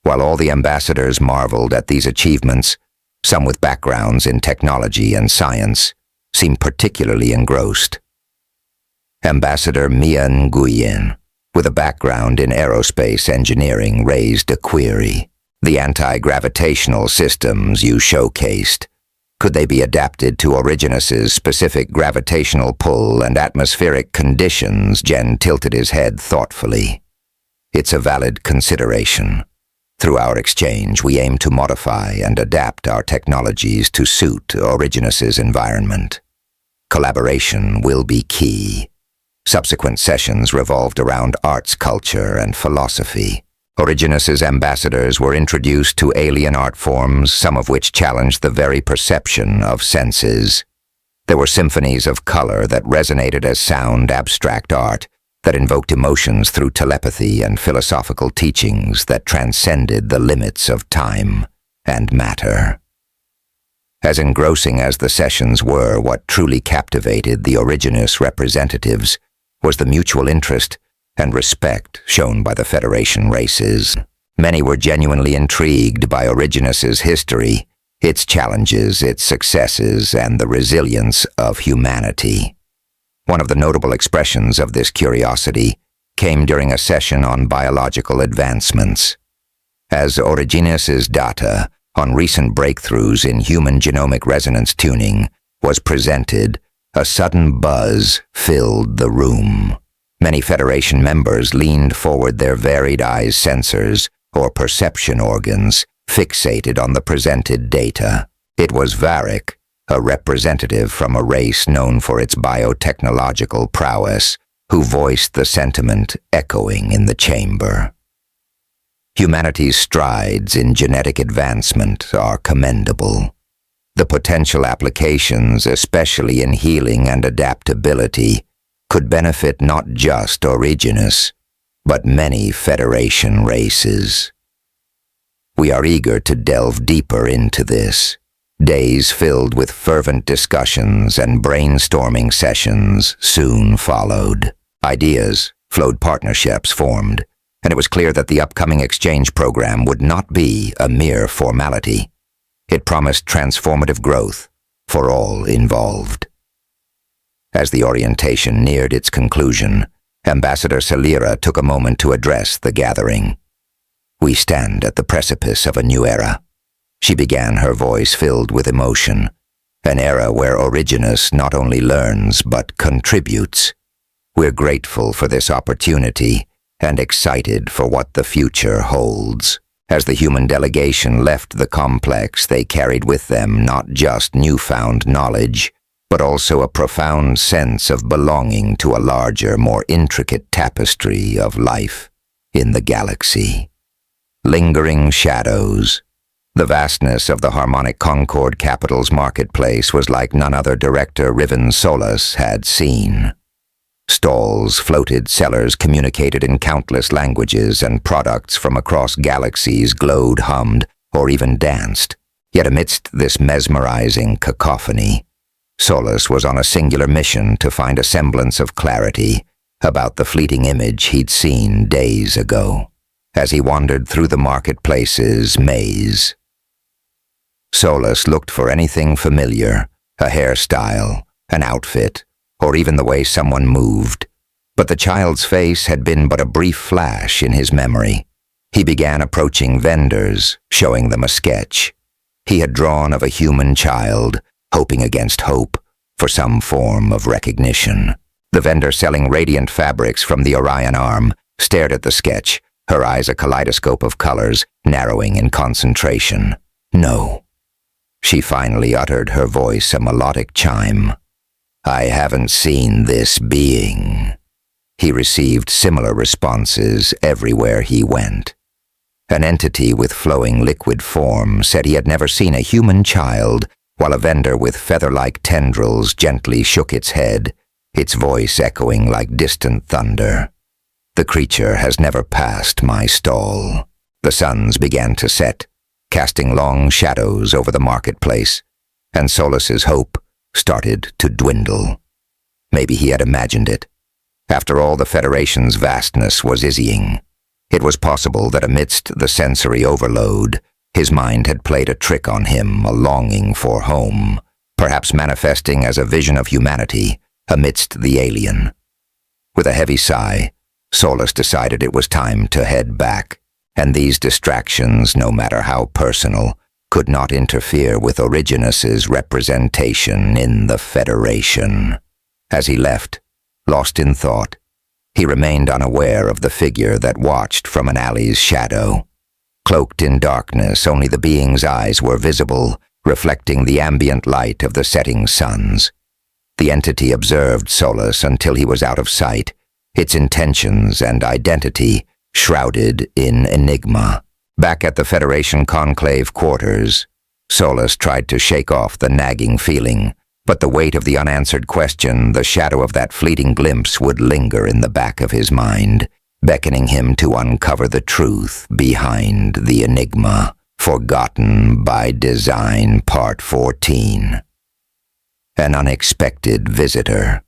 While all the ambassadors marveled at these achievements, some with backgrounds in technology and science seemed particularly engrossed. Ambassador Mia Nguyen, with a background in aerospace engineering, raised a query. The anti-gravitational systems you showcased, could they be adapted to Originus's specific gravitational pull and atmospheric conditions? Jen tilted his head thoughtfully. It's a valid consideration. Through our exchange, we aim to modify and adapt our technologies to suit Originus's environment. Collaboration will be key. Subsequent sessions revolved around arts, culture, and philosophy. Originus's ambassadors were introduced to alien art forms, some of which challenged the very perception of senses. There were symphonies of color that resonated as sound, abstract art that invoked emotions through telepathy, and philosophical teachings that transcended the limits of time and matter. As engrossing as the sessions were, what truly captivated the Originus representatives was the mutual interest and respect shown by the Federation races. Many were genuinely intrigued by Originus's history, its challenges, its successes, and the resilience of humanity. One of the notable expressions of this curiosity came during a session on biological advancements. As Originus's data on recent breakthroughs in human genomic resonance tuning was presented, a sudden buzz filled the room. Many Federation members leaned forward, their varied eyes sensors or perception organs fixated on the presented data. It was Varric, a representative from a race known for its biotechnological prowess, who voiced the sentiment echoing in the chamber. Humanity's strides in genetic advancement are commendable. The potential applications, especially in healing and adaptability, could benefit not just Originus, but many Federation races. We are eager to delve deeper into this. Days filled with fervent discussions and brainstorming sessions soon followed. Ideas flowed, partnerships formed, and it was clear that the upcoming exchange program would not be a mere formality. It promised transformative growth for all involved. As the orientation neared its conclusion, Ambassador Celira took a moment to address the gathering. "We stand at the precipice of a new era," she began, her voice filled with emotion. "An era where Originus not only learns but contributes. We're grateful for this opportunity and excited for what the future holds." As the human delegation left the complex, they carried with them not just newfound knowledge, but also a profound sense of belonging to a larger, more intricate tapestry of life in the galaxy. Lingering shadows. The vastness of the Harmonic Concord Capital's marketplace was like none other Director Riven Solus had seen. Stalls floated, sellers communicated in countless languages, and products from across galaxies glowed, hummed, or even danced. Yet amidst this mesmerizing cacophony, Solus was on a singular mission to find a semblance of clarity about the fleeting image he'd seen days ago. As he wandered through the marketplace's maze, Solus looked for anything familiar, a hairstyle, an outfit, or even the way someone moved. But the child's face had been but a brief flash in his memory. He began approaching vendors, showing them a sketch he had drawn of a human child, hoping against hope for some form of recognition. The vendor selling radiant fabrics from the Orion arm stared at the sketch, her eyes a kaleidoscope of colors, narrowing in concentration. "No," she finally uttered, her voice a melodic chime. "I haven't seen this being." He received similar responses everywhere he went. An entity with flowing liquid form said he had never seen a human child, while a vendor with feather-like tendrils gently shook its head, its voice echoing like distant thunder. "The creature has never passed my stall." The suns began to set, casting long shadows over the marketplace, and Solus's hope started to dwindle. Maybe he had imagined it. After all, the Federation's vastness was dizzying. It was possible that amidst the sensory overload, his mind had played a trick on him, a longing for home, perhaps manifesting as a vision of humanity amidst the alien. With a heavy sigh, Solus decided it was time to head back, and these distractions, no matter how personal, could not interfere with Originus's representation in the Federation. As he left, lost in thought, he remained unaware of the figure that watched from an alley's shadow. Cloaked in darkness, only the being's eyes were visible, reflecting the ambient light of the setting suns. The entity observed Solus until he was out of sight, its intentions and identity shrouded in enigma. Back at the Federation Conclave quarters, Solus tried to shake off the nagging feeling, but the weight of the unanswered question, the shadow of that fleeting glimpse, would linger in the back of his mind, beckoning him to uncover the truth behind the enigma. Forgotten by Design Part 14. An unexpected visitor.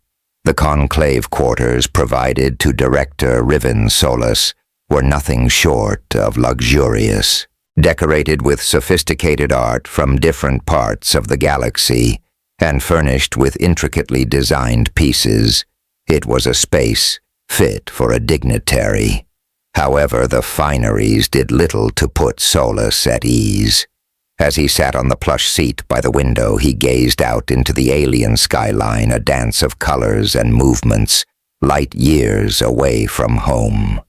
The conclave quarters provided to Director Riven Solus were nothing short of luxurious. Decorated with sophisticated art from different parts of the galaxy and furnished with intricately designed pieces, it was a space fit for a dignitary. However, the fineries did little to put Solus at ease. As he sat on the plush seat by the window, he gazed out into the alien skyline, a dance of colors and movements, light years away from home.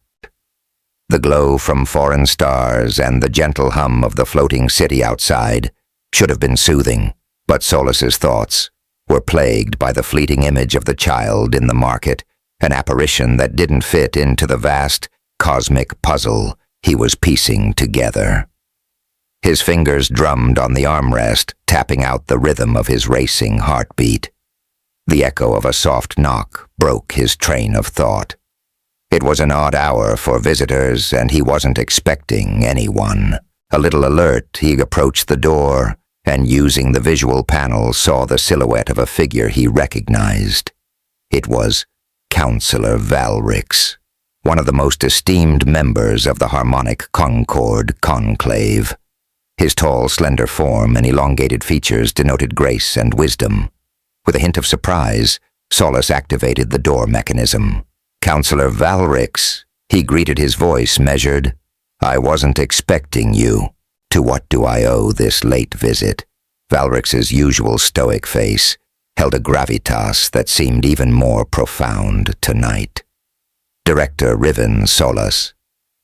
The glow from foreign stars and the gentle hum of the floating city outside should have been soothing, but Solus's thoughts were plagued by the fleeting image of the child in the market, an apparition that didn't fit into the vast, cosmic puzzle he was piecing together. His fingers drummed on the armrest, tapping out the rhythm of his racing heartbeat. The echo of a soft knock broke his train of thought. It was an odd hour for visitors, and he wasn't expecting anyone. A little alert, he approached the door, and using the visual panel saw the silhouette of a figure he recognized. It was Counselor Valrix, one of the most esteemed members of the Harmonic Concord Conclave. His tall, slender form and elongated features denoted grace and wisdom. With a hint of surprise, Solus activated the door mechanism. "Counselor Valrix," he greeted, his voice measured. "I wasn't expecting you. To what do I owe this late visit?" Valrix's usual stoic face held a gravitas that seemed even more profound tonight. "Director Riven Solus,"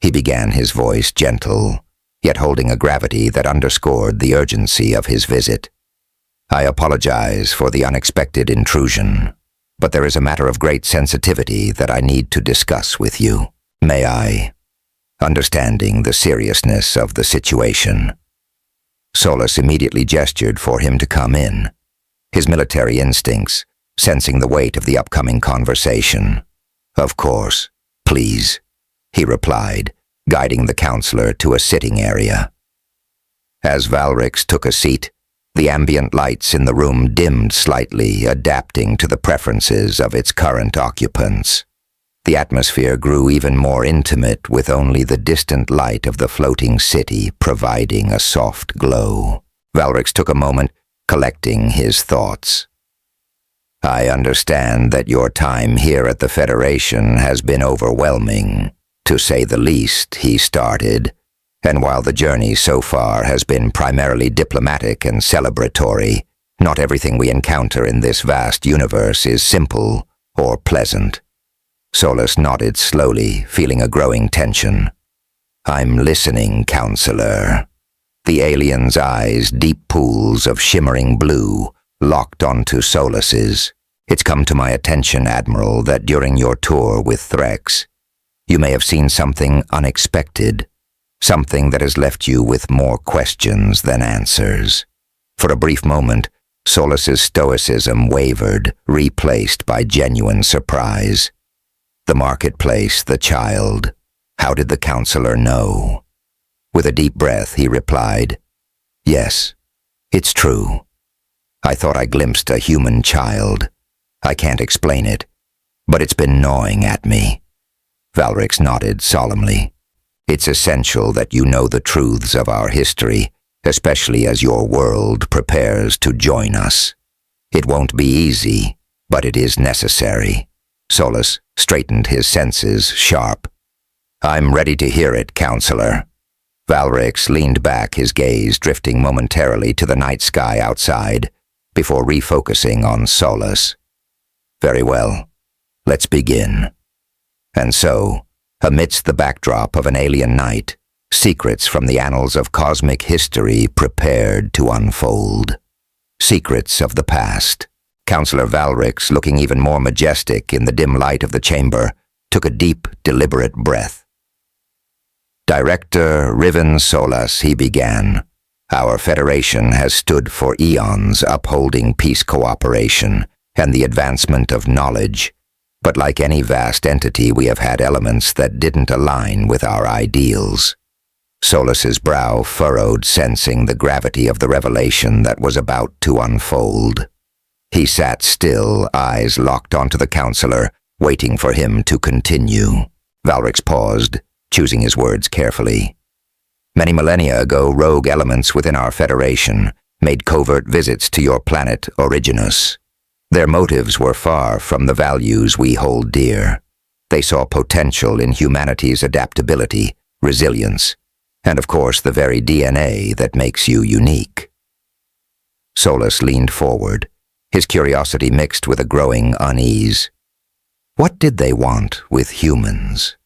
he began, his voice gentle, yet holding a gravity that underscored the urgency of his visit. "I apologize for the unexpected intrusion, but there is a matter of great sensitivity that I need to discuss with you. May I?" Understanding the seriousness of the situation, Solus immediately gestured for him to come in, his military instincts sensing the weight of the upcoming conversation. "Of course, please," he replied, guiding the counselor to a sitting area. As Valrix took a seat, the ambient lights in the room dimmed slightly, adapting to the preferences of its current occupants. The atmosphere grew even more intimate, with only the distant light of the floating city providing a soft glow. Valrix took a moment, collecting his thoughts. "I understand that your time here at the Federation has been overwhelming, to say the least," he started, "and while the journey so far has been primarily diplomatic and celebratory, not everything we encounter in this vast universe is simple or pleasant." Solus nodded slowly, feeling a growing tension. "I'm listening, Counselor." The alien's eyes, deep pools of shimmering blue, locked onto Solus's. "It's come to my attention, Admiral, that during your tour with Threx, you may have seen something unexpected, something that has left you with more questions than answers." For a brief moment, Solus's stoicism wavered, replaced by genuine surprise. The marketplace, the child. How did the counselor know? With a deep breath, he replied, "Yes, it's true. I thought I glimpsed a human child. I can't explain it, but it's been gnawing at me." Valrix nodded solemnly. "It's essential that you know the truths of our history, especially as your world prepares to join us. It won't be easy, but it is necessary." Solus straightened his senses sharp. "I'm ready to hear it, Counselor." Valrix leaned back, his gaze drifting momentarily to the night sky outside, before refocusing on Solus. "Very well, let's begin." And so, amidst the backdrop of an alien night, secrets from the annals of cosmic history prepared to unfold. Secrets of the past. Counselor Valrix, looking even more majestic in the dim light of the chamber, took a deep, deliberate breath. "Director Riven Solus," he began, "our Federation has stood for eons, upholding peace cooperation and the advancement of knowledge. But like any vast entity, we have had elements that didn't align with our ideals. Solus's brow furrowed, sensing the gravity of the revelation that was about to unfold. He sat still, eyes locked onto the counselor, waiting for him to continue. Valrix paused, choosing his words carefully. Many millennia ago, rogue elements within our Federation made covert visits to your planet Originus. Their motives were far from the values we hold dear. They saw potential in humanity's adaptability, resilience, and of course the very DNA that makes you unique. Solus leaned forward, his curiosity mixed with a growing unease. What did they want with humans?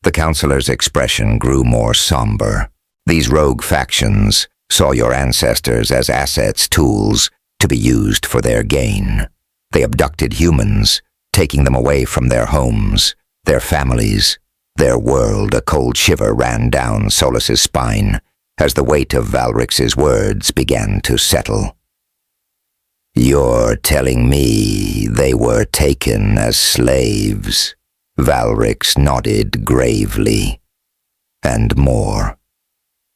The counselor's expression grew more somber. These rogue factions saw your ancestors as assets, tools, to be used for their gain. They abducted humans, taking them away from their homes, their families, their world. A cold shiver ran down Solus's spine as the weight of Valrix's words began to settle. You're telling me they were taken as slaves? Valrix nodded gravely. And more.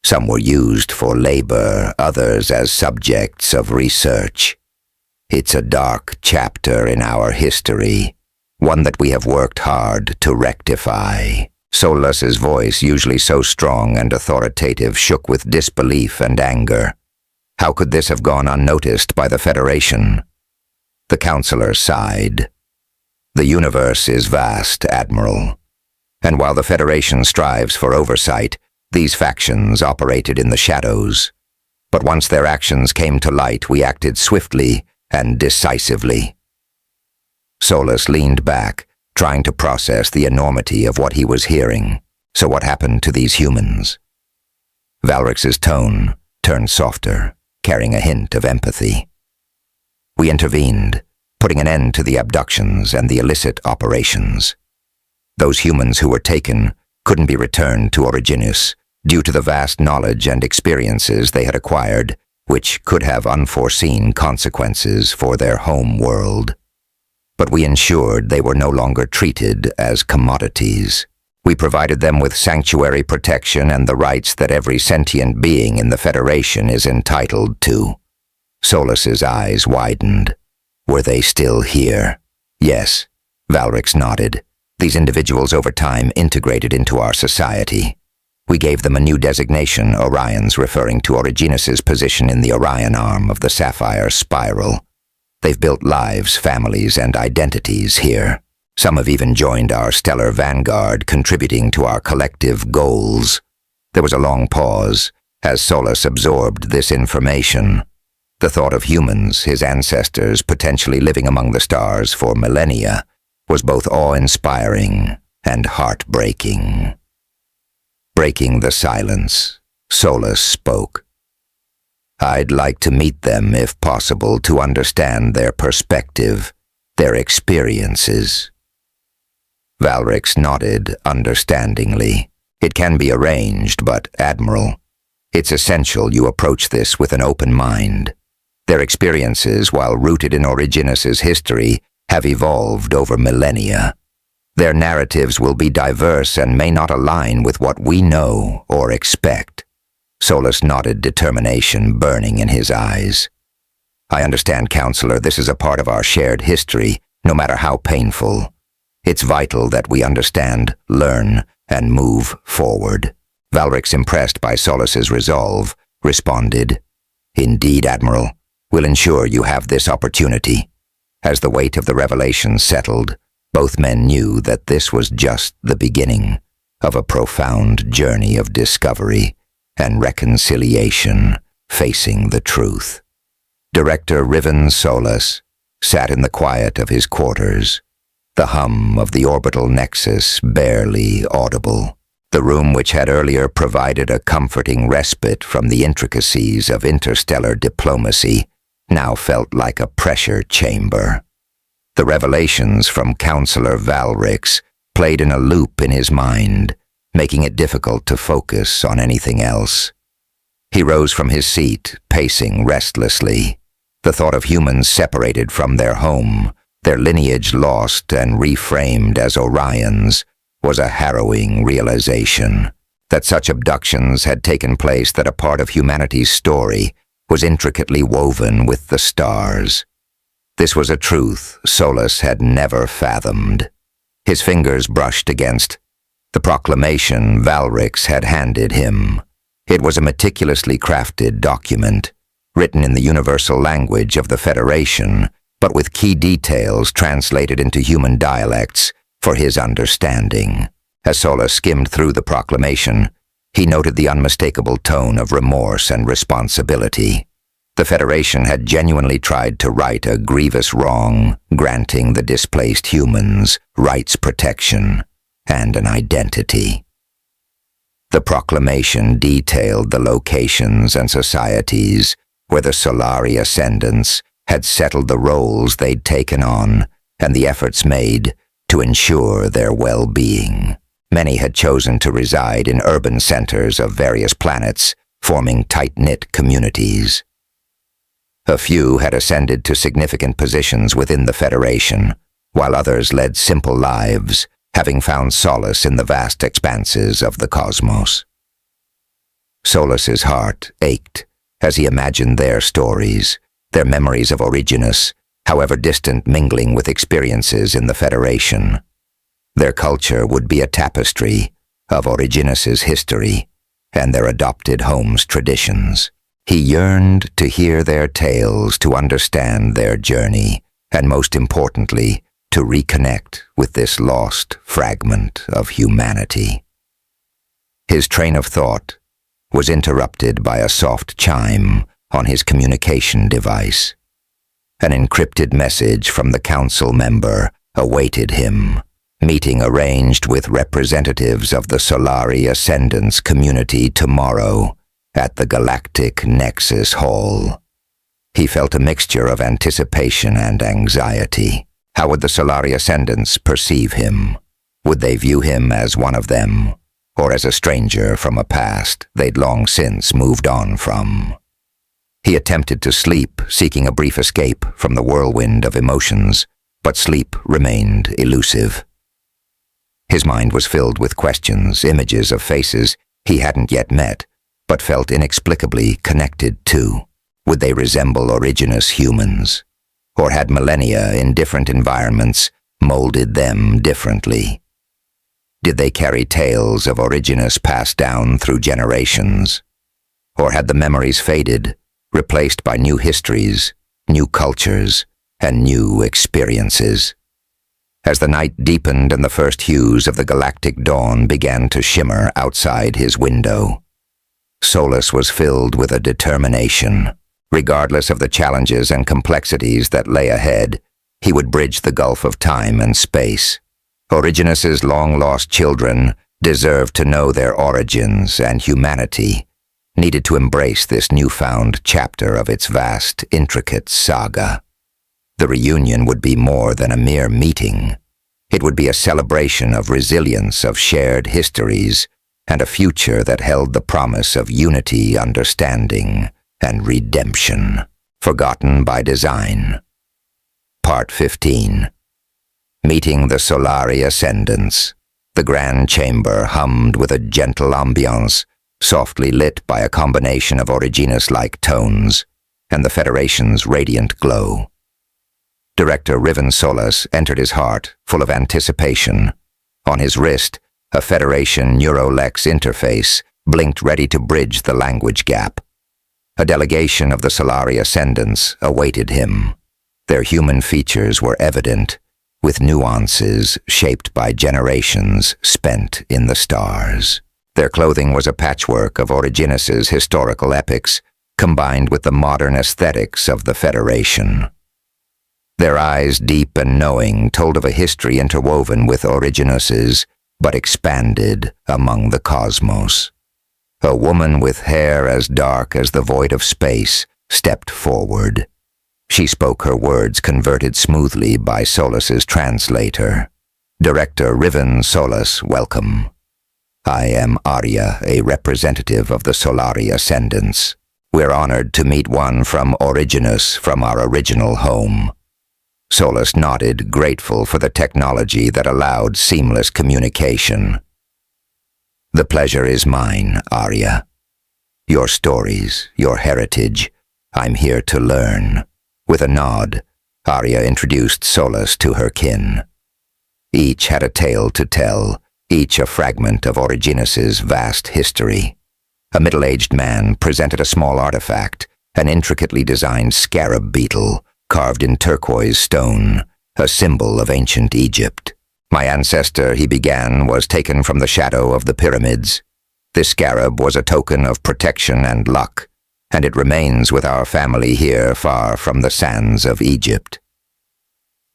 Some were used for labor, others as subjects of research. It's a dark chapter in our history, one that we have worked hard to rectify. Solus's voice, usually so strong and authoritative, shook with disbelief and anger. How could this have gone unnoticed by the Federation? The counselor sighed. The universe is vast, Admiral, and while the Federation strives for oversight, these factions operated in the shadows. But once their actions came to light, we acted swiftly and decisively. Solus leaned back, trying to process the enormity of what he was hearing. So what happened to these humans? Valrix's tone turned softer, carrying a hint of empathy. We intervened, putting an end to the abductions and the illicit operations. Those humans who were taken couldn't be returned to Originus due to the vast knowledge and experiences they had acquired, which could have unforeseen consequences for their home world. But we ensured they were no longer treated as commodities. We provided them with sanctuary protection and the rights that every sentient being in the Federation is entitled to. Solus's eyes widened. Were they still here? Yes, Valrix nodded. These individuals over time integrated into our society. We gave them a new designation, Orions, referring to Originus's position in the Orion arm of the Sapphire Spiral. They've built lives, families, and identities here. Some have even joined our stellar vanguard, contributing to our collective goals. There was a long pause as Solus absorbed this information. The thought of humans, his ancestors, potentially living among the stars for millennia, was both awe-inspiring and heartbreaking. Breaking the silence, Solus spoke. I'd like to meet them if possible to understand their perspective, their experiences. Valrix nodded understandingly. It can be arranged, but, Admiral, it's essential you approach this with an open mind. Their experiences, while rooted in Originus's history, have evolved over millennia. Their narratives will be diverse and may not align with what we know or expect. Solus nodded, determination burning in his eyes. I understand, Counselor, this is a part of our shared history, no matter how painful. It's vital that we understand, learn, and move forward. Valrix, impressed by Solus's resolve, responded, Indeed, Admiral, we'll ensure you have this opportunity. As the weight of the revelation settled, both men knew that this was just the beginning of a profound journey of discovery and reconciliation facing the truth. Director Riven Solus sat in the quiet of his quarters, the hum of the orbital nexus barely audible. The room, which had earlier provided a comforting respite from the intricacies of interstellar diplomacy, now felt like a pressure chamber. The revelations from Counselor Valrix played in a loop in his mind, making it difficult to focus on anything else. He rose from his seat, pacing restlessly. The thought of humans separated from their home, their lineage lost and reframed as Orions, was a harrowing realization. that such abductions had taken place, that a part of humanity's story was intricately woven with the stars. This was a truth Solus had never fathomed. His fingers brushed against the proclamation Valrix had handed him. It was a meticulously crafted document, written in the universal language of the Federation, but with key details translated into human dialects for his understanding. As Solus skimmed through the proclamation, he noted the unmistakable tone of remorse and responsibility. The Federation had genuinely tried to right a grievous wrong, granting the displaced humans rights protection and an identity. The proclamation detailed the locations and societies where the Solari Ascendants had settled the roles they'd taken on and the efforts made to ensure their well-being. Many had chosen to reside in urban centers of various planets, forming tight-knit communities. A few had ascended to significant positions within the Federation, while others led simple lives, having found solace in the vast expanses of the cosmos. Solus's heart ached as he imagined their stories, their memories of Originus, however distant, mingling with experiences in the Federation. Their culture would be a tapestry of Originus's history and their adopted home's traditions. He yearned to hear their tales, to understand their journey, and most importantly, to reconnect with this lost fragment of humanity. His train of thought was interrupted by a soft chime on his communication device. An encrypted message from the council member awaited him. Meeting arranged with representatives of the Solari Ascendants community tomorrow at the Galactic Nexus Hall. He felt a mixture of anticipation and anxiety. How would the Solari Ascendants perceive him? Would they view him as one of them, or as a stranger from a past they'd long since moved on from? He attempted to sleep, seeking a brief escape from the whirlwind of emotions, but sleep remained elusive. His mind was filled with questions, images of faces he hadn't yet met, but felt inexplicably connected to. Would they resemble Originus humans? Or had millennia in different environments molded them differently? Did they carry tales of Originus passed down through generations? Or had the memories faded, replaced by new histories, new cultures, and new experiences? As the night deepened and the first hues of the galactic dawn began to shimmer outside his window, Solus was filled with a determination. Regardless of the challenges and complexities that lay ahead, he would bridge the gulf of time and space. Originus's long-lost children deserved to know their origins, and humanity needed to embrace this newfound chapter of its vast, intricate saga. The reunion would be more than a mere meeting. It would be a celebration of resilience, of shared histories, and a future that held the promise of unity, understanding, and redemption. Forgotten by Design. Part 15. Meeting the Solari Ascendants. The grand chamber hummed with a gentle ambiance, softly lit by a combination of Originus-like tones and the Federation's radiant glow. Director Riven Solus entered his heart, full of anticipation. On his wrist, a Federation Neurolex interface blinked, ready to bridge the language gap. A delegation of the Solari Ascendants awaited him. Their human features were evident, with nuances shaped by generations spent in the stars. Their clothing was a patchwork of Originus's historical epics, combined with the modern aesthetics of the Federation. Their eyes, deep and knowing, told of a history interwoven with Originus's, but expanded among the cosmos. A woman with hair as dark as the void of space stepped forward. She spoke her words converted smoothly by Solus's translator. Director Riven Solus, welcome. I am Arya, a representative of the Solari Ascendants. We're honored to meet one from Originus, from our original home. Solus nodded, grateful for the technology that allowed seamless communication. The pleasure is mine, Arya. Your stories, your heritage, I'm here to learn. With a nod, Arya introduced Solus to her kin. Each had a tale to tell, each a fragment of Origenus's vast history. A middle-aged man presented a small artifact, an intricately designed scarab beetle carved in turquoise stone, a symbol of ancient Egypt. My ancestor, he began, was taken from the shadow of the pyramids. This scarab was a token of protection and luck, and it remains with our family here far from the sands of Egypt.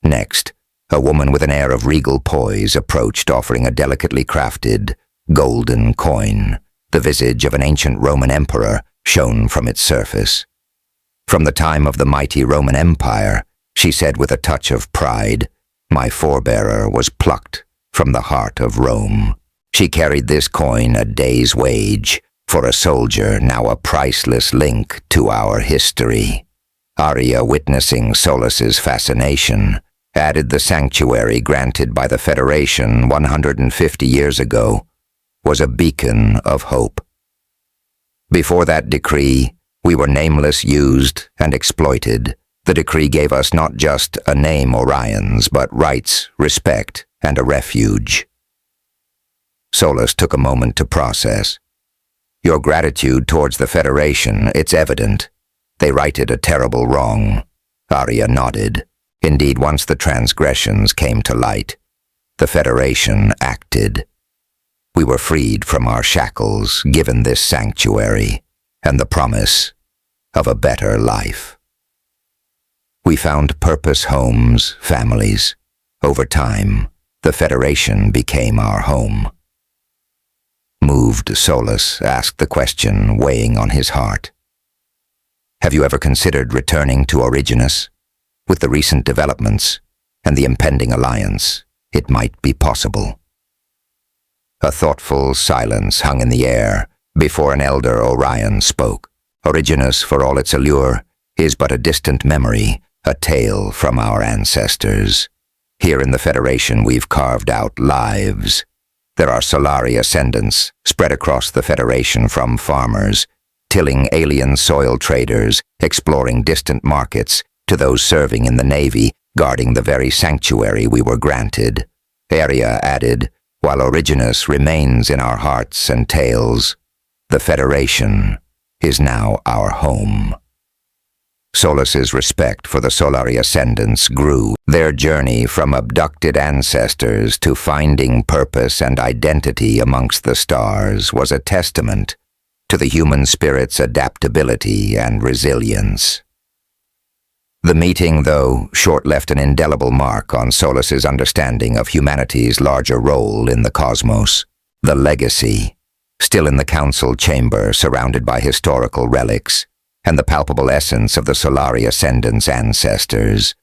Next, a woman with an air of regal poise approached, offering a delicately crafted, golden coin. The visage of an ancient Roman emperor shone from its surface. From the time of the mighty Roman Empire, she said with a touch of pride, my forebearer was plucked from the heart of Rome. She carried this coin, a day's wage, for a soldier, now a priceless link to our history. Arya, witnessing Solus's fascination, added the sanctuary granted by the Federation 150 years ago was a beacon of hope. Before that decree, we were nameless, used, and exploited. The decree gave us not just a name, Orions, but rights, respect, and a refuge. Solus took a moment to process. Your gratitude towards the Federation, it's evident. They righted a terrible wrong. Arya nodded. Indeed, once the transgressions came to light, the Federation acted. We were freed from our shackles, given this sanctuary, and the promise of a better life. We found purpose, homes, families. Over time, the Federation became our home. Moved, Solus asked the question weighing on his heart. Have you ever considered returning to Origenus? With the recent developments and the impending alliance, it might be possible. A thoughtful silence hung in the air before an elder Orion spoke. Origenus, for all its allure, is but a distant memory, a tale from our ancestors. Here in the Federation we've carved out lives. There are Solari ascendants spread across the Federation, from farmers, tilling alien soil traders, exploring distant markets, to those serving in the Navy, guarding the very sanctuary we were granted. Arya added, while Origenus remains in our hearts and tales, the Federation is now our home. Solus's respect for the Solari ascendants grew. Their journey from abducted ancestors to finding purpose and identity amongst the stars was a testament to the human spirit's adaptability and resilience. The meeting, though short, left an indelible mark on Solus's understanding of humanity's larger role in the cosmos. The legacy, still in the council chamber surrounded by historical relics, and the palpable essence of the Solari ascendants' ancestors.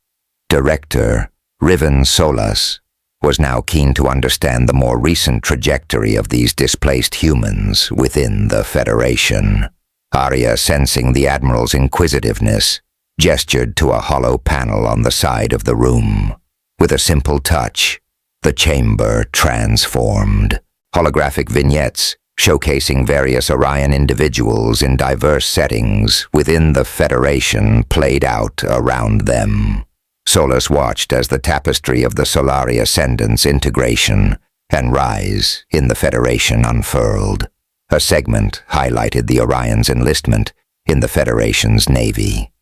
Director Riven Solus was now keen to understand the more recent trajectory of these displaced humans within the Federation. Arya, sensing the Admiral's inquisitiveness, gestured to a hollow panel on the side of the room. With a simple touch, the chamber transformed. Holographic vignettes showcasing various Orion individuals in diverse settings within the Federation played out around them. Solus watched as the tapestry of the Solari ascendants' integration and rise in the Federation unfurled. A segment highlighted the Orion's enlistment in the Federation's Navy.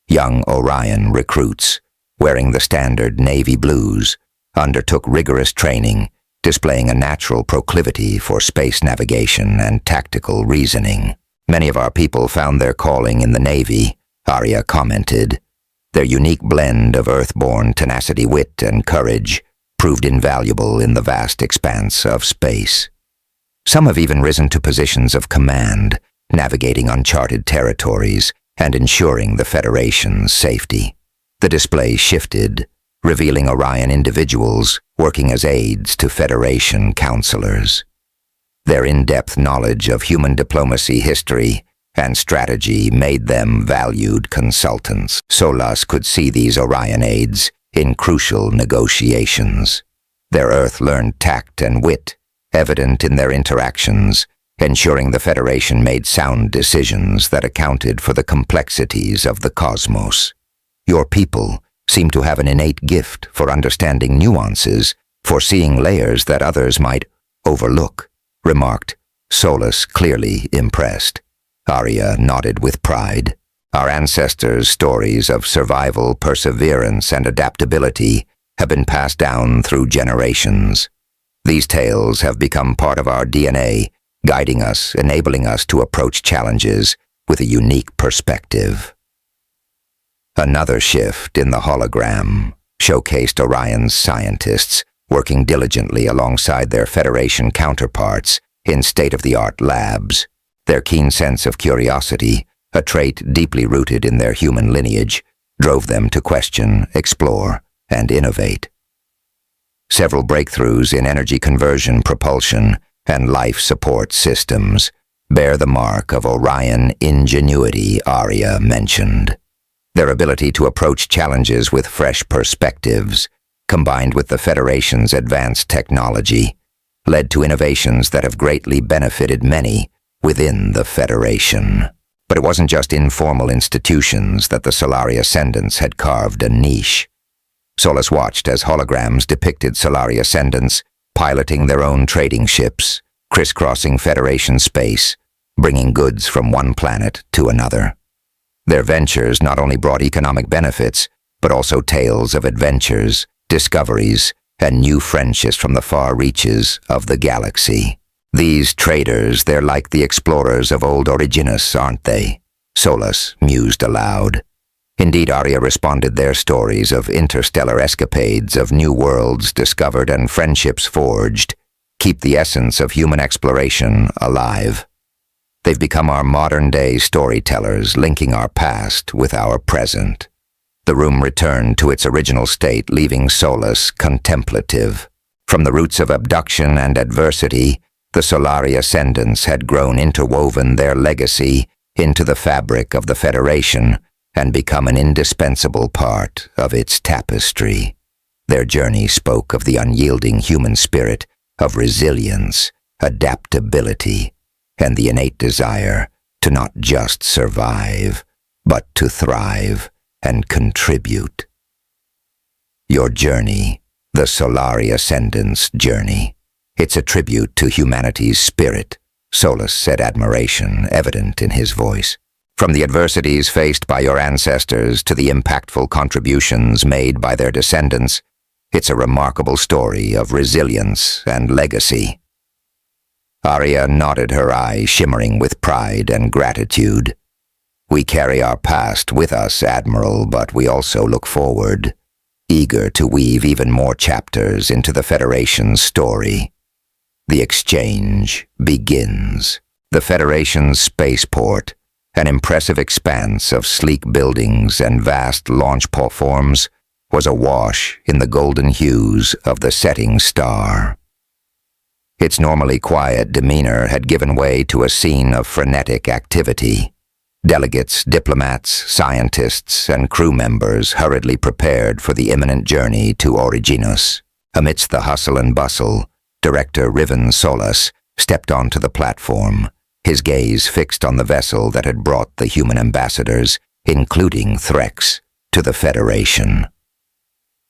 Young Orion recruits, wearing the standard Navy blues, undertook rigorous training, displaying a natural proclivity for space navigation and tactical reasoning. Many of our people found their calling in the Navy, Arya commented. Their unique blend of earth-born tenacity, wit, and courage proved invaluable in the vast expanse of space. Some have even risen to positions of command, navigating uncharted territories and ensuring the Federation's safety. The display shifted, revealing Orion individuals working as aides to Federation counselors. Their in-depth knowledge of human diplomacy, history, and strategy made them valued consultants. Solus could see these Orion aides in crucial negotiations. Their Earth-learned tact and wit evident in their interactions, ensuring the Federation made sound decisions that accounted for the complexities of the cosmos. Your people seem to have an innate gift for understanding nuances, foreseeing layers that others might overlook, remarked Solus, clearly impressed. Arya nodded with pride. Our ancestors' stories of survival, perseverance, and adaptability have been passed down through generations. These tales have become part of our DNA, guiding us, enabling us to approach challenges with a unique perspective. Another shift in the hologram showcased Orion's scientists working diligently alongside their Federation counterparts in state-of-the-art labs. Their keen sense of curiosity, a trait deeply rooted in their human lineage, drove them to question, explore, and innovate. Several breakthroughs in energy conversion, propulsion, and life support systems bear the mark of Orion ingenuity, Arya mentioned. Their ability to approach challenges with fresh perspectives, combined with the Federation's advanced technology, led to innovations that have greatly benefited many within the Federation. But it wasn't just informal institutions that the Solari Ascendants had carved a niche. Solus watched as holograms depicted Solari Ascendants piloting their own trading ships, crisscrossing Federation space, bringing goods from one planet to another. Their ventures not only brought economic benefits, but also tales of adventures, discoveries, and new friendships from the far reaches of the galaxy. These traders, they're like the explorers of old Originus, aren't they? Solus mused aloud. Indeed, Arya responded, their stories of interstellar escapades, of new worlds discovered and friendships forged, keep the essence of human exploration alive. They've become our modern-day storytellers, linking our past with our present. The room returned to its original state, leaving Solus contemplative. From the roots of abduction and adversity, the Solari Ascendants had grown interwoven their legacy into the fabric of the Federation and become an indispensable part of its tapestry. Their journey spoke of the unyielding human spirit, of resilience, adaptability, and the innate desire to not just survive, but to thrive and contribute. Your journey, the Solari Ascendants' journey, it's a tribute to humanity's spirit, Solus said, admiration evident in his voice. From the adversities faced by your ancestors to the impactful contributions made by their descendants, it's a remarkable story of resilience and legacy. Arya nodded, her eyes shimmering with pride and gratitude. We carry our past with us, Admiral, but we also look forward, eager to weave even more chapters into the Federation's story. The exchange begins. The Federation's spaceport, an impressive expanse of sleek buildings and vast launch platforms, was awash in the golden hues of the setting star. Its normally quiet demeanor had given way to a scene of frenetic activity. Delegates, diplomats, scientists, and crew members hurriedly prepared for the imminent journey to Originus. Amidst the hustle and bustle, Director Riven Solus stepped onto the platform, his gaze fixed on the vessel that had brought the human ambassadors, including Threx, to the Federation.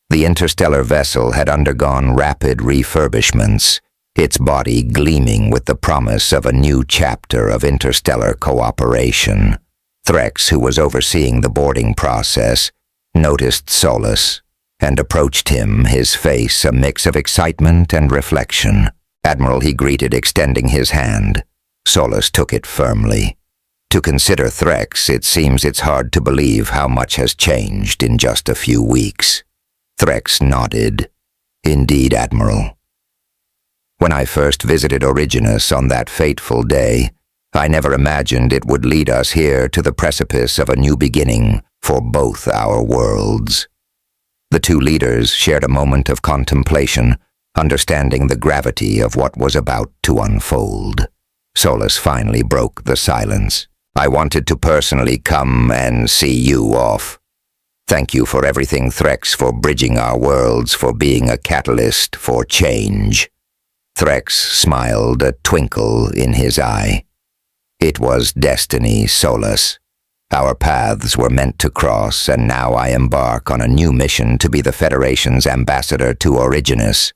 The interstellar vessel had undergone rapid refurbishments, its body gleaming with the promise of a new chapter of interstellar cooperation. Threx, who was overseeing the boarding process, noticed Solus and approached him, his face a mix of excitement and reflection. Admiral, he greeted, extending his hand. Solus took it firmly. To consider Threx, it seems it's hard to believe how much has changed in just a few weeks. Threx nodded. Indeed, Admiral. When I first visited Originus on that fateful day, I never imagined it would lead us here to the precipice of a new beginning for both our worlds. The two leaders shared a moment of contemplation, understanding the gravity of what was about to unfold. Solus finally broke the silence. I wanted to personally come and see you off. Thank you for everything, Threx, for bridging our worlds, for being a catalyst for change. Threx smiled, a twinkle in his eye. It was destiny, Solus. Our paths were meant to cross, and now I embark on a new mission to be the Federation's ambassador to Originus.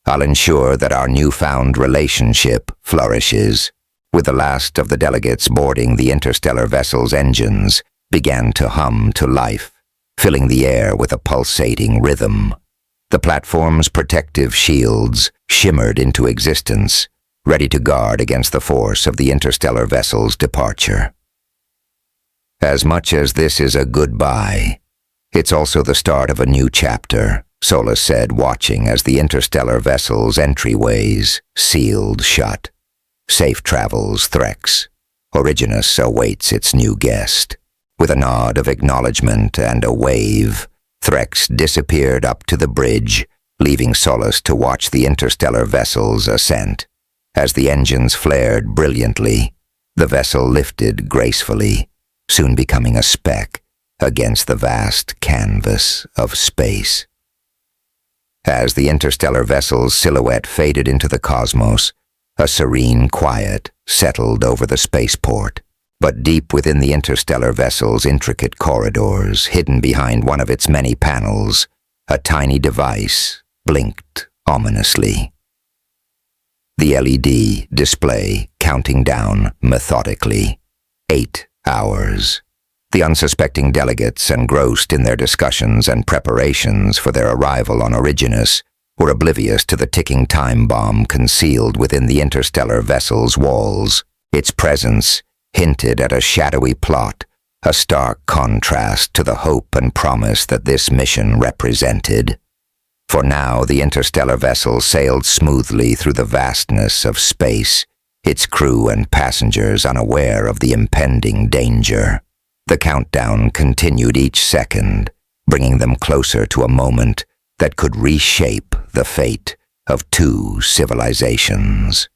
I'll ensure that our newfound relationship flourishes. With the last of the delegates boarding the interstellar vessel's engines, began to hum to life, filling the air with a pulsating rhythm. The platform's protective shields shimmered into existence, ready to guard against the force of the interstellar vessel's departure. As much as this is a goodbye, it's also the start of a new chapter, Solus said, watching as the interstellar vessel's entryways sealed shut. Safe travels, Threx. Originus awaits its new guest. With a nod of acknowledgement and a wave, Threx disappeared up to the bridge, leaving Solus to watch the interstellar vessel's ascent. As the engines flared brilliantly, the vessel lifted gracefully, soon becoming a speck against the vast canvas of space. As the interstellar vessel's silhouette faded into the cosmos, a serene quiet settled over the spaceport. But deep within the interstellar vessel's intricate corridors, hidden behind one of its many panels, a tiny device blinked ominously. The LED display counting down methodically. 8 hours. The unsuspecting delegates, engrossed in their discussions and preparations for their arrival on Originus, were oblivious to the ticking time bomb concealed within the interstellar vessel's walls. Its presence hinted at a shadowy plot, a stark contrast to the hope and promise that this mission represented. For now, the interstellar vessel sailed smoothly through the vastness of space, its crew and passengers unaware of the impending danger. The countdown continued each second, bringing them closer to a moment that could reshape the fate of 2 civilizations.